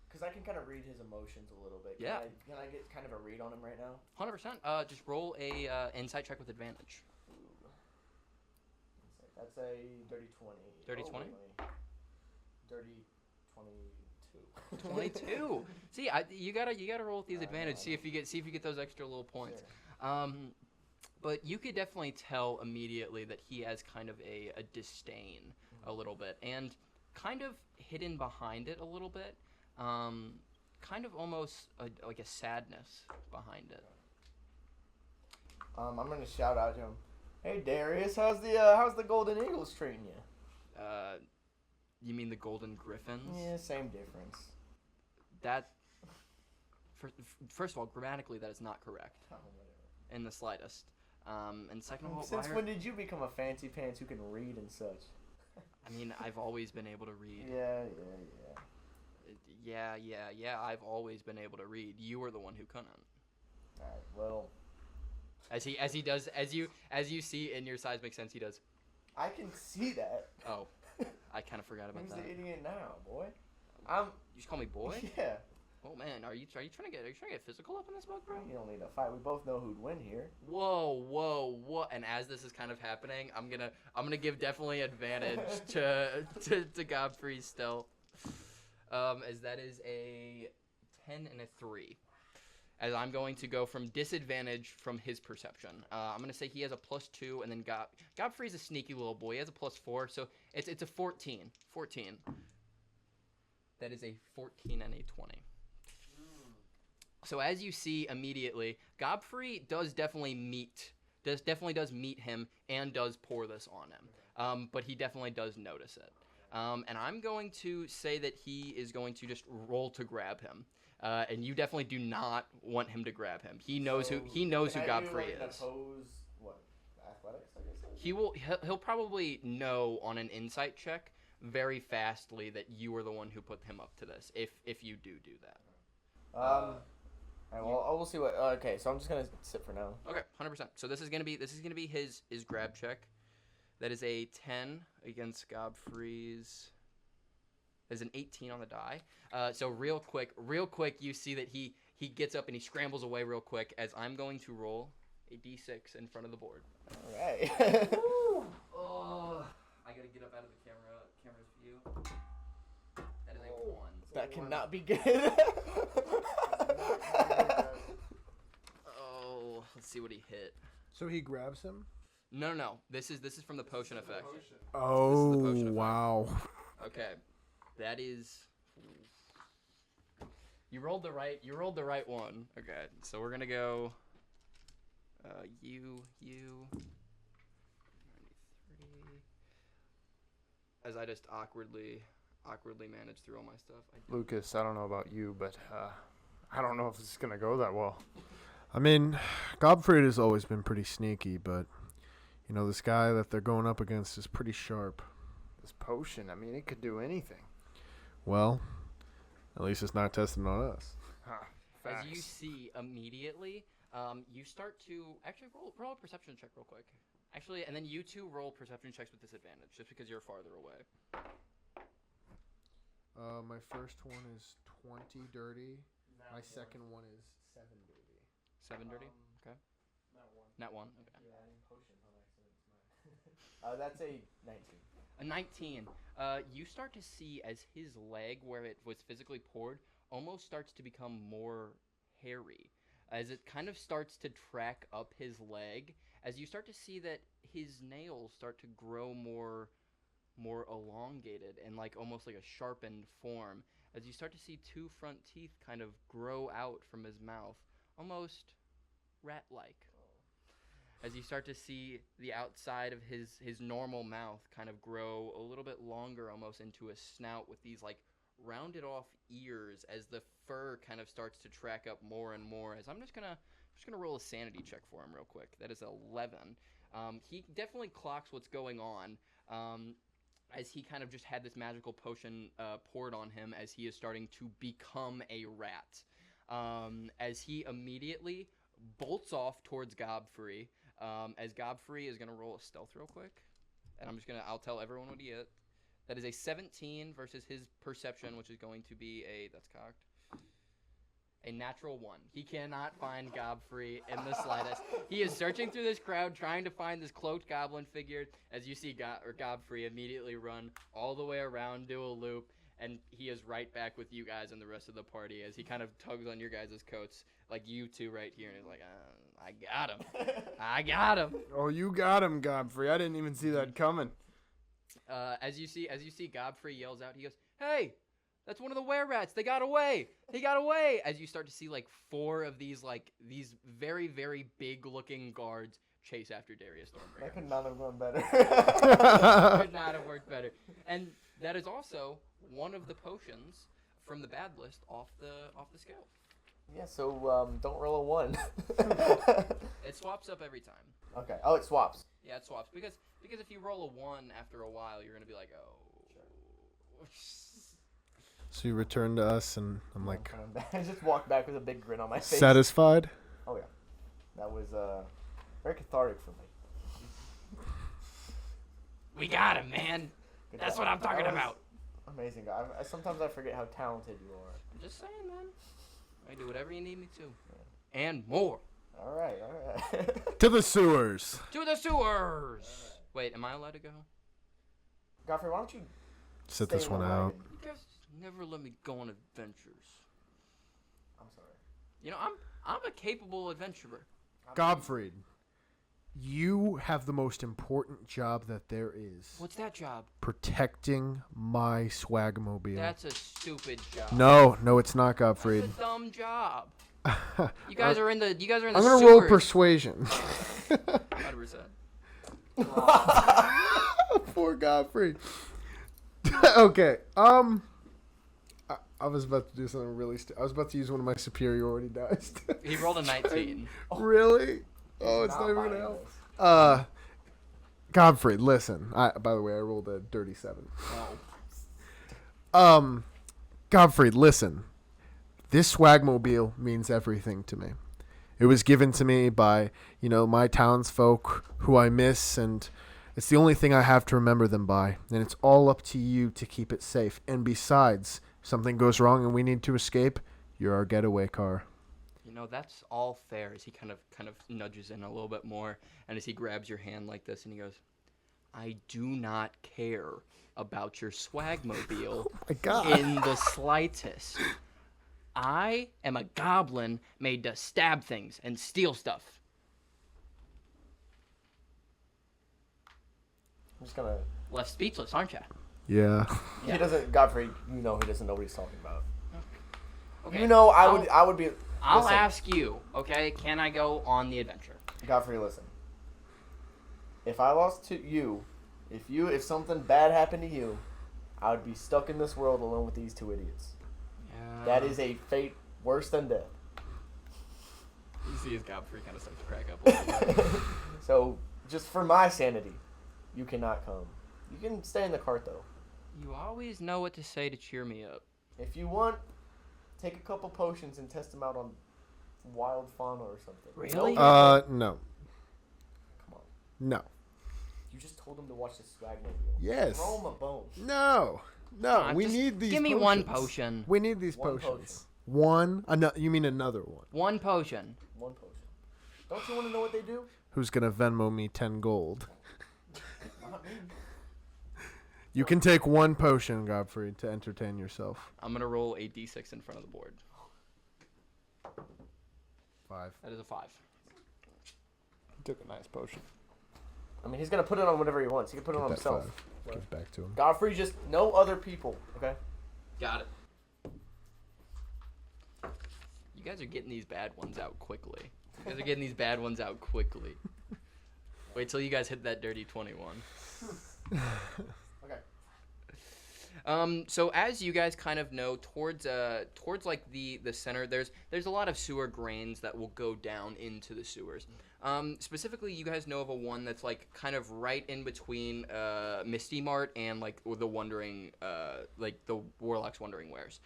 Because I can kind of read his emotions a little bit. Yeah. Can I get kind of a read on him right now? 100%. Just roll a insight check with advantage. Ooh. That's a dirty 20. Dirty 20? Dirty 22. 22. See, you gotta roll with these advantage. See if you get those extra little points. Sure. But you could definitely tell immediately that he has kind of a disdain a little bit, and kind of hidden behind it a little bit. Kind of almost like a sadness behind it. I'm gonna shout out to him. Hey Darius, how's the Golden Eagles treating you? You mean the Golden Griffins? Yeah, same difference. That, first of all, grammatically that is not correct Oh, whatever. in the slightest. And second of all, Since when did you become a fancy pants who can read and such? I mean, I've always been able to read. Yeah. Yeah. I've always been able to read. You were the one who couldn't. All right. Well, As you see in your seismic sense, he does. I can see that. Oh, I kind of forgot about Who's that. the idiot now, boy? You just call me boy? Yeah. Oh man, are you trying to get physical up in this book, bro? You don't need to fight. We both know who'd win here. Whoa! And as this is kind of happening, I'm gonna give definitely advantage to Godfrey's stealth, as that is a 10 and a 3. As I'm going to go from disadvantage from his perception. I'm gonna say he has a +2, and then Godfrey's a sneaky little boy. He has a +4, so it's a 14. 14. That is a 14 and a 20. So as you see immediately, Godfrey definitely does meet him and does pour this on him. But he definitely does notice it. And I'm going to say that he is going to just roll to grab him. And you definitely do not want him to grab him. He knows who Godfrey is. Oppose, what, athletics, I guess? He'll probably know on an insight check very fastly that you are the one who put him up to this. If you do that. Alright, well, we'll see what. Okay, so I'm just gonna sit for now. Okay, 100%. So this is gonna be his grab check. That is a 10 against Godfrey's. There's an 18 on the die. So real quick, you see that he gets up and he scrambles away real quick as I'm going to roll a d6 in front of the board. All right. Oh, I gotta get up out of the camera's view. That is a 1. That cannot be good. Oh, let's see what he hit. So he grabs him? No. This is from the potion effect. Oh, potion effect. wow. Okay, that is. You rolled the right one. Okay, so we're gonna go. You. 93. As I just awkwardly awkwardly manage through all my stuff. Lucas, I don't know about you, but I don't know if this is going to go that well. I mean, Godfrey has always been pretty sneaky, but, you know, this guy that they're going up against is pretty sharp. This potion, I mean, it could do anything. Well, at least it's not testing on us. As you see immediately, you start to actually roll a perception check real quick. Actually, and then you two roll perception checks with disadvantage, just because you're farther away. My first one is 20 dirty. My second one is 7 dirty. 7 dirty? Okay. Not one. Okay. Yeah, I didn't potion on accident. That's a 19. A 19. You start to see as his leg, where it was physically poured, almost starts to become more hairy. As it kind of starts to track up his leg, as you start to see that his nails start to grow more elongated and like almost like a sharpened form. As you start to see 2 front teeth kind of grow out from his mouth, almost rat-like. As you start to see the outside of his normal mouth kind of grow a little bit longer, almost into a snout with these like rounded off ears, as the fur kind of starts to track up more and more. As I'm just gonna roll a sanity check for him real quick. That is 11. He definitely clocks what's going on. As he kind of just had this magical potion poured on him, as he is starting to become a rat. As he immediately bolts off towards Godfrey, as Godfrey is going to roll a stealth real quick. And I'll tell everyone what he is. That is a 17 versus his perception, which is going to be that's cocked. A natural 1. He cannot find Godfrey in the slightest. He is searching through this crowd, trying to find this cloaked goblin figure. As you see Godfrey immediately run all the way around, do a loop, and he is right back with you guys and the rest of the party as he kind of tugs on your guys' coats, like you two right here, and he's like, I got him. I got him. Oh, you got him, Godfrey. I didn't even see that coming. As you see Godfrey yells out, he goes, "Hey! That's one of the were-rats. They got away. They got away." As you start to see like 4 of these very, very big-looking guards chase after Darius Stormbringer. That could not have gone better. Could not have worked better. And that is also one of the potions from the bad list off the scale. Yeah, so don't roll a 1. It swaps up every time. Okay. Oh, it swaps. Yeah, it swaps because if you roll a 1 after a while, you're gonna be like, oh. So you return to us, and I'm like, I just walked back with a big grin on my face. satisfied? Oh, yeah. That was very cathartic for me. We got him, man. Good That's job. what I'm talking That was about. Amazing. Sometimes I forget how talented you are. I'm just saying, man. I do whatever you need me to. And more. All right. To the sewers. To the sewers. Wait, am I allowed to go? Godfrey, why don't you Sit stay this in the one out. wagon? You guys never let me go on adventures. I'm sorry. You know, I'm a capable adventurer. Godfrey, you have the most important job that there is. What's that job? Protecting my swagmobile. That's a stupid job. No, it's not, Godfrey. That's a dumb job. You guys are in the I'm sewers. gonna roll persuasion. 100%. Poor Godfrey. Okay. I was about to do something really. I was about to use one of my superiority dice. He rolled a 19. Really? Oh, it's not even gonna help. Godfrey, listen. By the way, I rolled a dirty 7. Godfrey, listen. This swagmobile means everything to me. It was given to me by, my townsfolk who I miss, and it's the only thing I have to remember them by. And it's all up to you to keep it safe. And besides, if something goes wrong and we need to escape, you're our getaway car. That's all fair. As he kind of nudges in a little bit more, and as he grabs your hand like this, and he goes, "I do not care about your swagmobile My God. in the slightest. I am a goblin made to stab things and steal stuff." I'm just gonna. Left speechless, aren't you? Yeah. He doesn't. Godfrey, he doesn't know what he's talking about. Okay. I would be. I'll listen, ask you, okay? Can I go on the adventure? Godfrey, listen. If I lost to you, if something bad happened to you, I would be stuck in this world alone with these two idiots. Yeah. That is a fate worse than death. You see his Godfrey kind of starts to crack up a little bit. So, just for my sanity, you cannot come. You can stay in the cart, though. You always know what to say to cheer me up. If you want, take a couple potions and test them out on wild fauna or something. Really? No. Come on. No. You just told him to watch the swag video. Yes. Throw him a bone. No. We Just need these Give me potions. one potion. We need these One potions. One? You mean another one? One potion. One potion. Don't you want to know what they do? Who's going to Venmo me 10 gold? Not me. You can take one potion, Godfrey, to entertain yourself. I'm going to roll a d6 in front of the board. 5. That is a 5. He took a nice potion. I mean, he's going to put it on whatever he wants. He can put it on himself. Give it back to him. Godfrey, just no other people, okay? Got it. You guys are getting these bad ones out quickly. Wait till you guys hit that dirty 21. Okay. So as you guys kind of know, towards like the center, there's a lot of sewer drains that will go down into the sewers. Specifically, you guys know of a one that's like kind of right in between Misty Mart and like the Wandering, like the Warlock's Wandering Wares.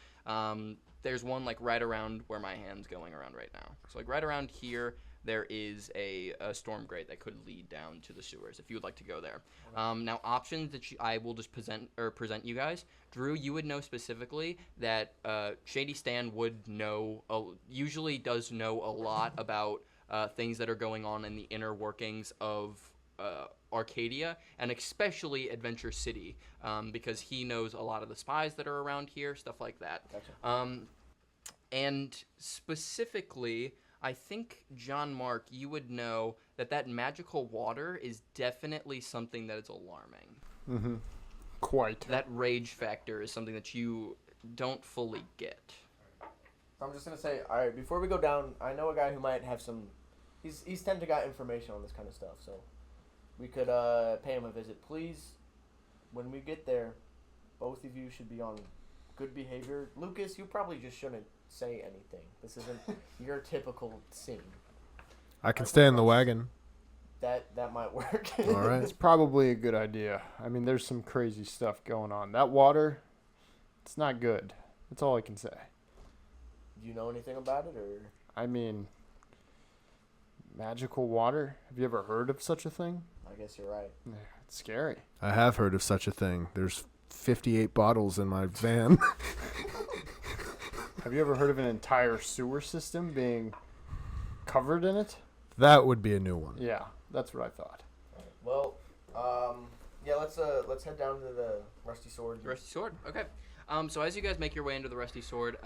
There's one like right around where my hand's going around right now. So like right around here, there is a storm grate that could lead down to the sewers if you would like to go there. Now options that I will just present you guys. Drew, you would know specifically that Shady Stan would know, usually does know a lot about things that are going on in the inner workings of Arcadia, and especially Adventure City, because he knows a lot of the spies that are around here, stuff like that. Gotcha. And specifically, I think, John Mark, you would know that magical water is definitely something that is alarming. Mm-hmm. Quite. That rage factor is something that you don't fully get. I'm just going to say, all right, before we go down, I know a guy who might have some... He's tend to got information on this kind of stuff, so we could pay him a visit. Please, when we get there, both of you should be on good behavior. Lucas, you probably just shouldn't say anything. This isn't your typical scene. I can stay in the wagon. That might work. All right. It's probably a good idea. I mean, there's some crazy stuff going on. That water, it's not good. That's all I can say. Do you know anything about it, or? I mean, magical water? Have you ever heard of such a thing? I guess you're right. Yeah, it's scary. I have heard of such a thing. There's 58 bottles in my van. Have you ever heard of an entire sewer system being covered in it? That would be a new one. Yeah, that's what I thought. Well, yeah, let's head down to the Rusty Sword. The Rusty Sword, okay. So as you guys make your way into the Rusty Sword,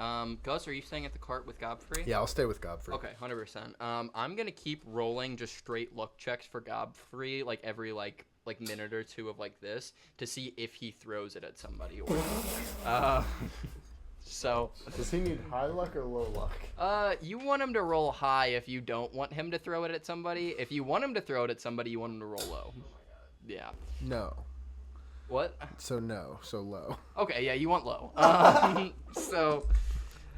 Gus, are you staying at the cart with Godfrey? Yeah, I'll stay with Godfrey. Okay, 100%. I'm gonna keep rolling just straight luck checks for Godfrey, like every like minute or two of like this, to see if he throws it at somebody or not. So. Does he need high luck or low luck? You want him to roll high if you don't want him to throw it at somebody. If you want him to throw it at somebody, you want him to roll low. Yeah. No. What? So low. Okay, yeah, you want low. So,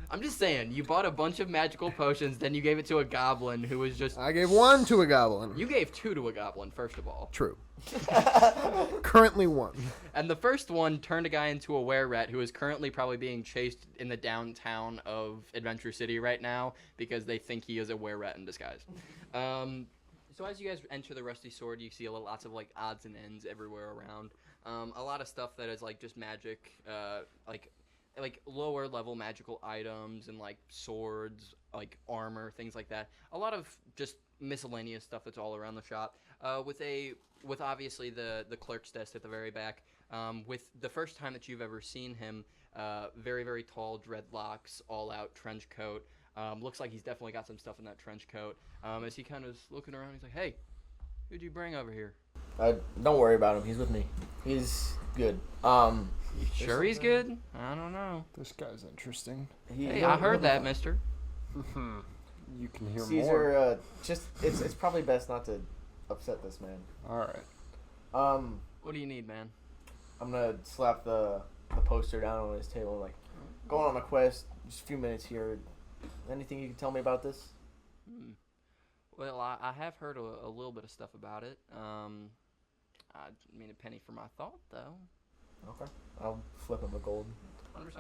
I'm just saying, you bought a bunch of magical potions, then you gave it to a goblin who was just... I gave one to a goblin. You gave 2 to a goblin, first of all. True. Currently 1. And the first one turned a guy into a were-rat who is currently probably being chased in the downtown of Adventure City right now because they think he is a were-rat in disguise. So as you guys enter the Rusty Sword, you see lots of like odds and ends everywhere around. A lot of stuff that is like just magic, like lower level magical items and like swords, like armor, things like that. A lot of just miscellaneous stuff that's all around the shop. With obviously the clerk's desk at the very back. With the first time that you've ever seen him, very, very tall, dreadlocks, all out trench coat. Looks like he's definitely got some stuff in that trench coat. As he kind of is looking around, he's like, "Hey, who'd you bring over here?" Don't worry about him. He's with me. He's good. You sure he's good? I don't know. This guy's interesting. Hey, I heard that, mister. You can hear more. Caesar, it's probably best not to upset this man. All right. What do you need, man? I'm gonna slap the a poster down on his table, like, going on a quest, just a few minutes here. Anything you can tell me about this? Well, I have heard a little bit of stuff about it. I mean, a penny for my thought, though. Okay. I'll flip him a gold. 100%.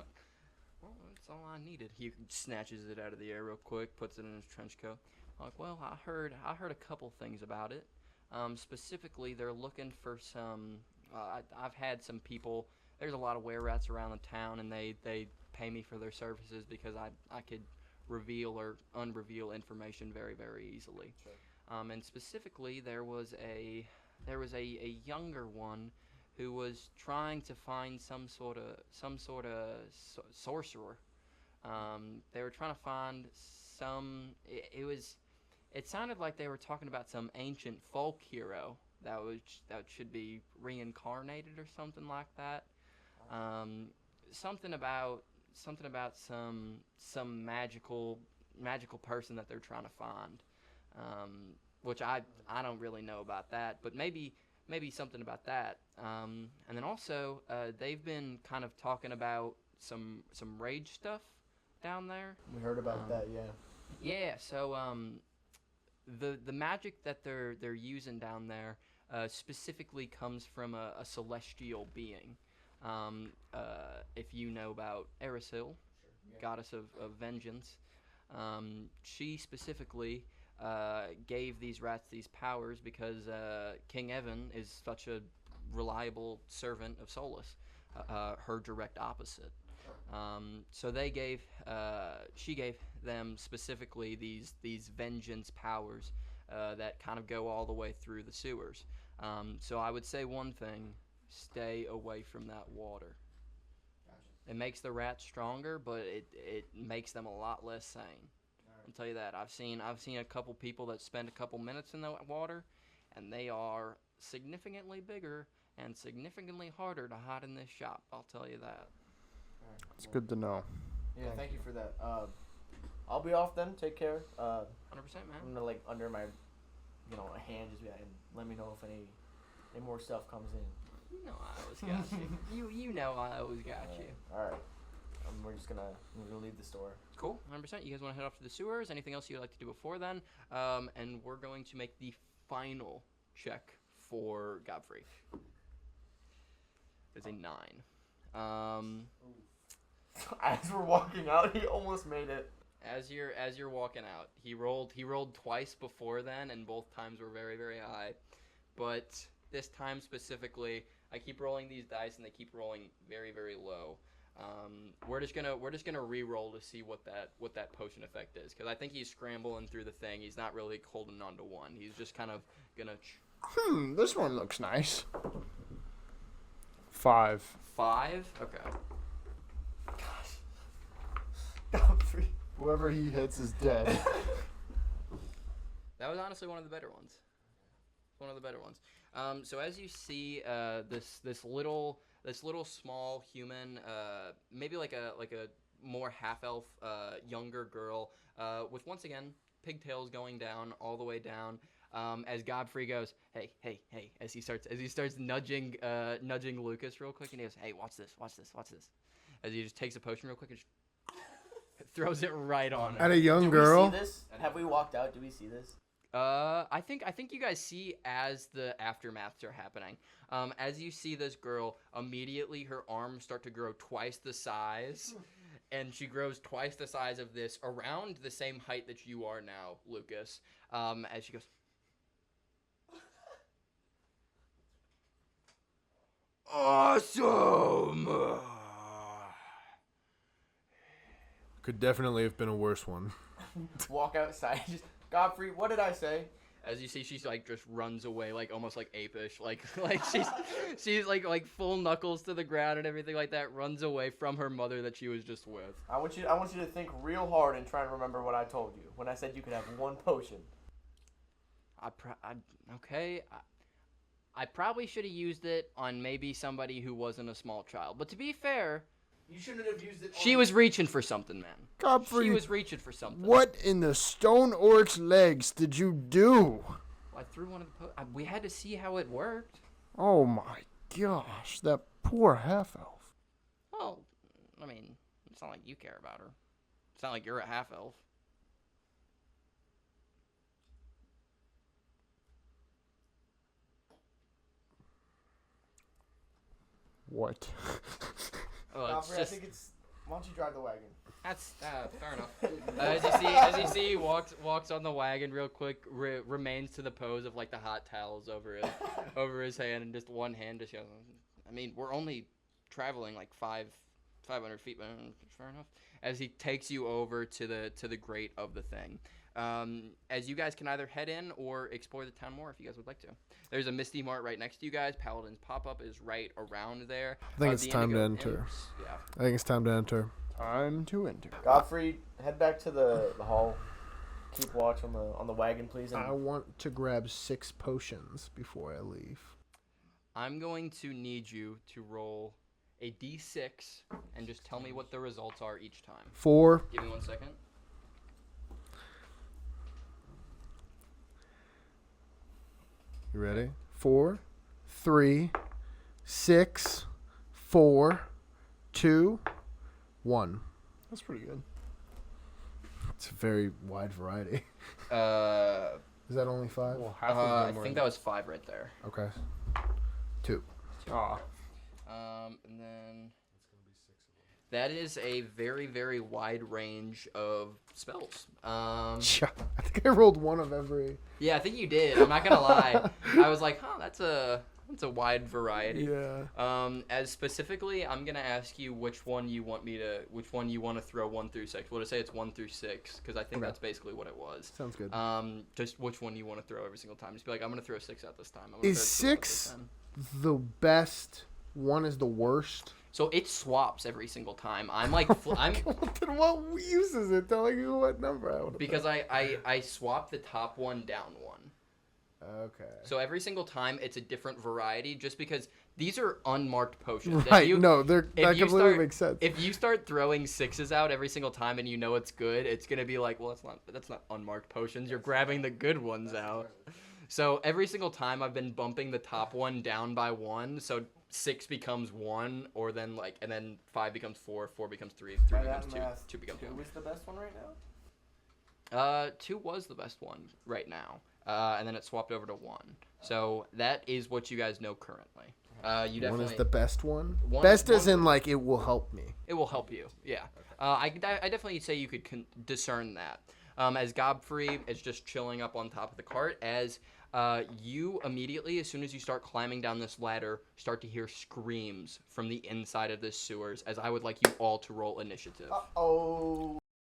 Well, that's all I needed. He snatches it out of the air real quick, puts it in his trench coat. I'm like, well, I heard a couple things about it. Specifically, they're looking for some. I've had some people. There's a lot of were-rats around the town, and they pay me for their services because I could reveal or unreveal information very, very easily. Sure. And specifically, there was a younger one who was trying to find some sort of sorcerer. They were trying to find some. It sounded like they were talking about some ancient folk hero that should be reincarnated or something like that. Something about some magical person that they're trying to find. Which I don't really know about that, but maybe something about that. And then also they've been kind of talking about some rage stuff down there. We heard about that, yeah. Yeah, so the magic that they're using down there specifically comes from a celestial being. If you know about Erisil, Sure, yeah. goddess of vengeance, she specifically gave these rats these powers because King Evan is such a reliable servant of Solus, her direct opposite. So she gave them specifically these vengeance powers that kind of go all the way through the sewers. So I would say one thing: stay away from that water. Gotcha. It makes the rats stronger, but it makes them a lot less sane. I'll tell you that. I've seen a couple people that spend a couple minutes in the water, and they are significantly bigger and significantly harder to hide in this shop. I'll tell you that. Alright, It's good to know. Yeah, thank you for that. I'll be off then. Take care. 100%, I'm man. gonna like under my, a hand just be like, and let me know if any more stuff comes in. You know I always got you. You know I always got you. All right. We're gonna leave the store. Cool, 100%. You guys want to head off to the sewers? Anything else you'd like to do before then? And we're going to make the final check for Godfrey. It's a 9. As we're walking out, he almost made it. As you're walking out, he rolled twice before then, and both times were very, very high. But this time specifically, I keep rolling these dice, and they keep rolling very, very low. We're just gonna re-roll to see what that potion effect is, because I think he's scrambling through the thing. He's not really holding on to one. He's just kind of gonna. This one looks nice. 5. 5. Okay. Godfrey. Whoever he hits is dead. That was honestly one of the better ones. One of the better ones. So as you see, this little small human, maybe like a more half elf, younger girl, with once again pigtails going down all the way down. As Godfrey goes, hey, as he starts nudging Lucas real quick, and he goes, hey, watch this. As he just takes a potion real quick and just throws it right on her. At a young Do girl. we see this? Have we walked out? Do we see this? I think you guys see as the aftermaths are happening. As you see this girl, immediately her arms start to grow twice the size, and she grows twice the size of this, around the same height that you are now, Lucas. As she goes, awesome. Could definitely have been a worse one. Walk outside. Just Godfrey. What did I say? As you see, she's like just runs away, like almost like apish, like she's like full knuckles to the ground and everything like that. Runs away from her mother that she was just with. I want you to think real hard and try and remember what I told you when I said you could have one potion. I probably should have used it on maybe somebody who wasn't a small child. But to be fair, You shouldn't have used it. she was reaching for something, man. Godfrey, She was reaching for something. what in the stone orc's legs did you do? I threw one of the we had to see how it worked. Oh my gosh, that poor half elf. Well, I mean, it's not like you care about her. It's not like you're a half elf. What? Well, it's just Why don't you drive the wagon? that's fair enough. As you see, he walks on the wagon real quick. Remains to the pose of like the hot towels over his hand, and just one hand just. I mean, we're only traveling like 500 feet, but fair enough. As he takes you over to the grate of the thing. As you guys can either head in or explore the town more if you guys would like to. There's a Misty Mart right next to you guys. Paladin's pop-up is right around there. I think it's The time to Indigo enter. Imps, yeah. I think it's time to enter. Time to enter. Godfrey, head back to the hall. Keep watch on the wagon, please. I want to grab 6 potions before I leave. I'm going to need you to roll a d6 and just tell me what the results are each time. 4. Give me 1 second. You ready? 4, 3, 6, 4, 2, 1. That's pretty good. It's a very wide variety. Uh, Is that only 5? Well, half I of them were. think that was 5 right there. Okay. 2. Aw. And then that is a very, very wide range of spells. I think I rolled 1 of every. Yeah, I think you did. I'm not gonna lie. I was like, that's a wide variety. Yeah. As specifically, I'm gonna ask you which one you want to throw 1 through 6. We'll just say it's 1 through 6 because I think Okay. that's basically what it was. Sounds good. Just which one you want to throw every single time. Just be like, I'm gonna throw 6 out this time. I'm gonna Is throw 2 out this 6 time. the best? 1 is the worst? So it swaps every single time. I'm like, I'm Then what use is it telling you what number I want to because I swap the top one down 1. Okay. So every single time it's a different variety, just because these are unmarked potions. Right. If you, No, that if you completely start- makes sense. If you start throwing 6s out every single time and you know it's good, it's gonna be like, well, that's not unmarked potions. You're grabbing the good ones out. So every single time I've been bumping the top one down by 1, so 6 becomes 1, or then and then 5 becomes 4, 4 becomes 3, 3 becomes 2, 2 becomes 1. Who is the best one right now? 2 was the best one right now, and then it swapped over to 1. So that is what you guys know currently. You definitely 1 is the best one? One- Best as one- in, like, it will help me. It will help you, yeah. I definitely say you could discern that. As Godfrey is just chilling up on top of the cart, as you immediately, as soon as you start climbing down this ladder, start to hear screams from the inside of the sewers, as I would like you all to roll initiative. Oh.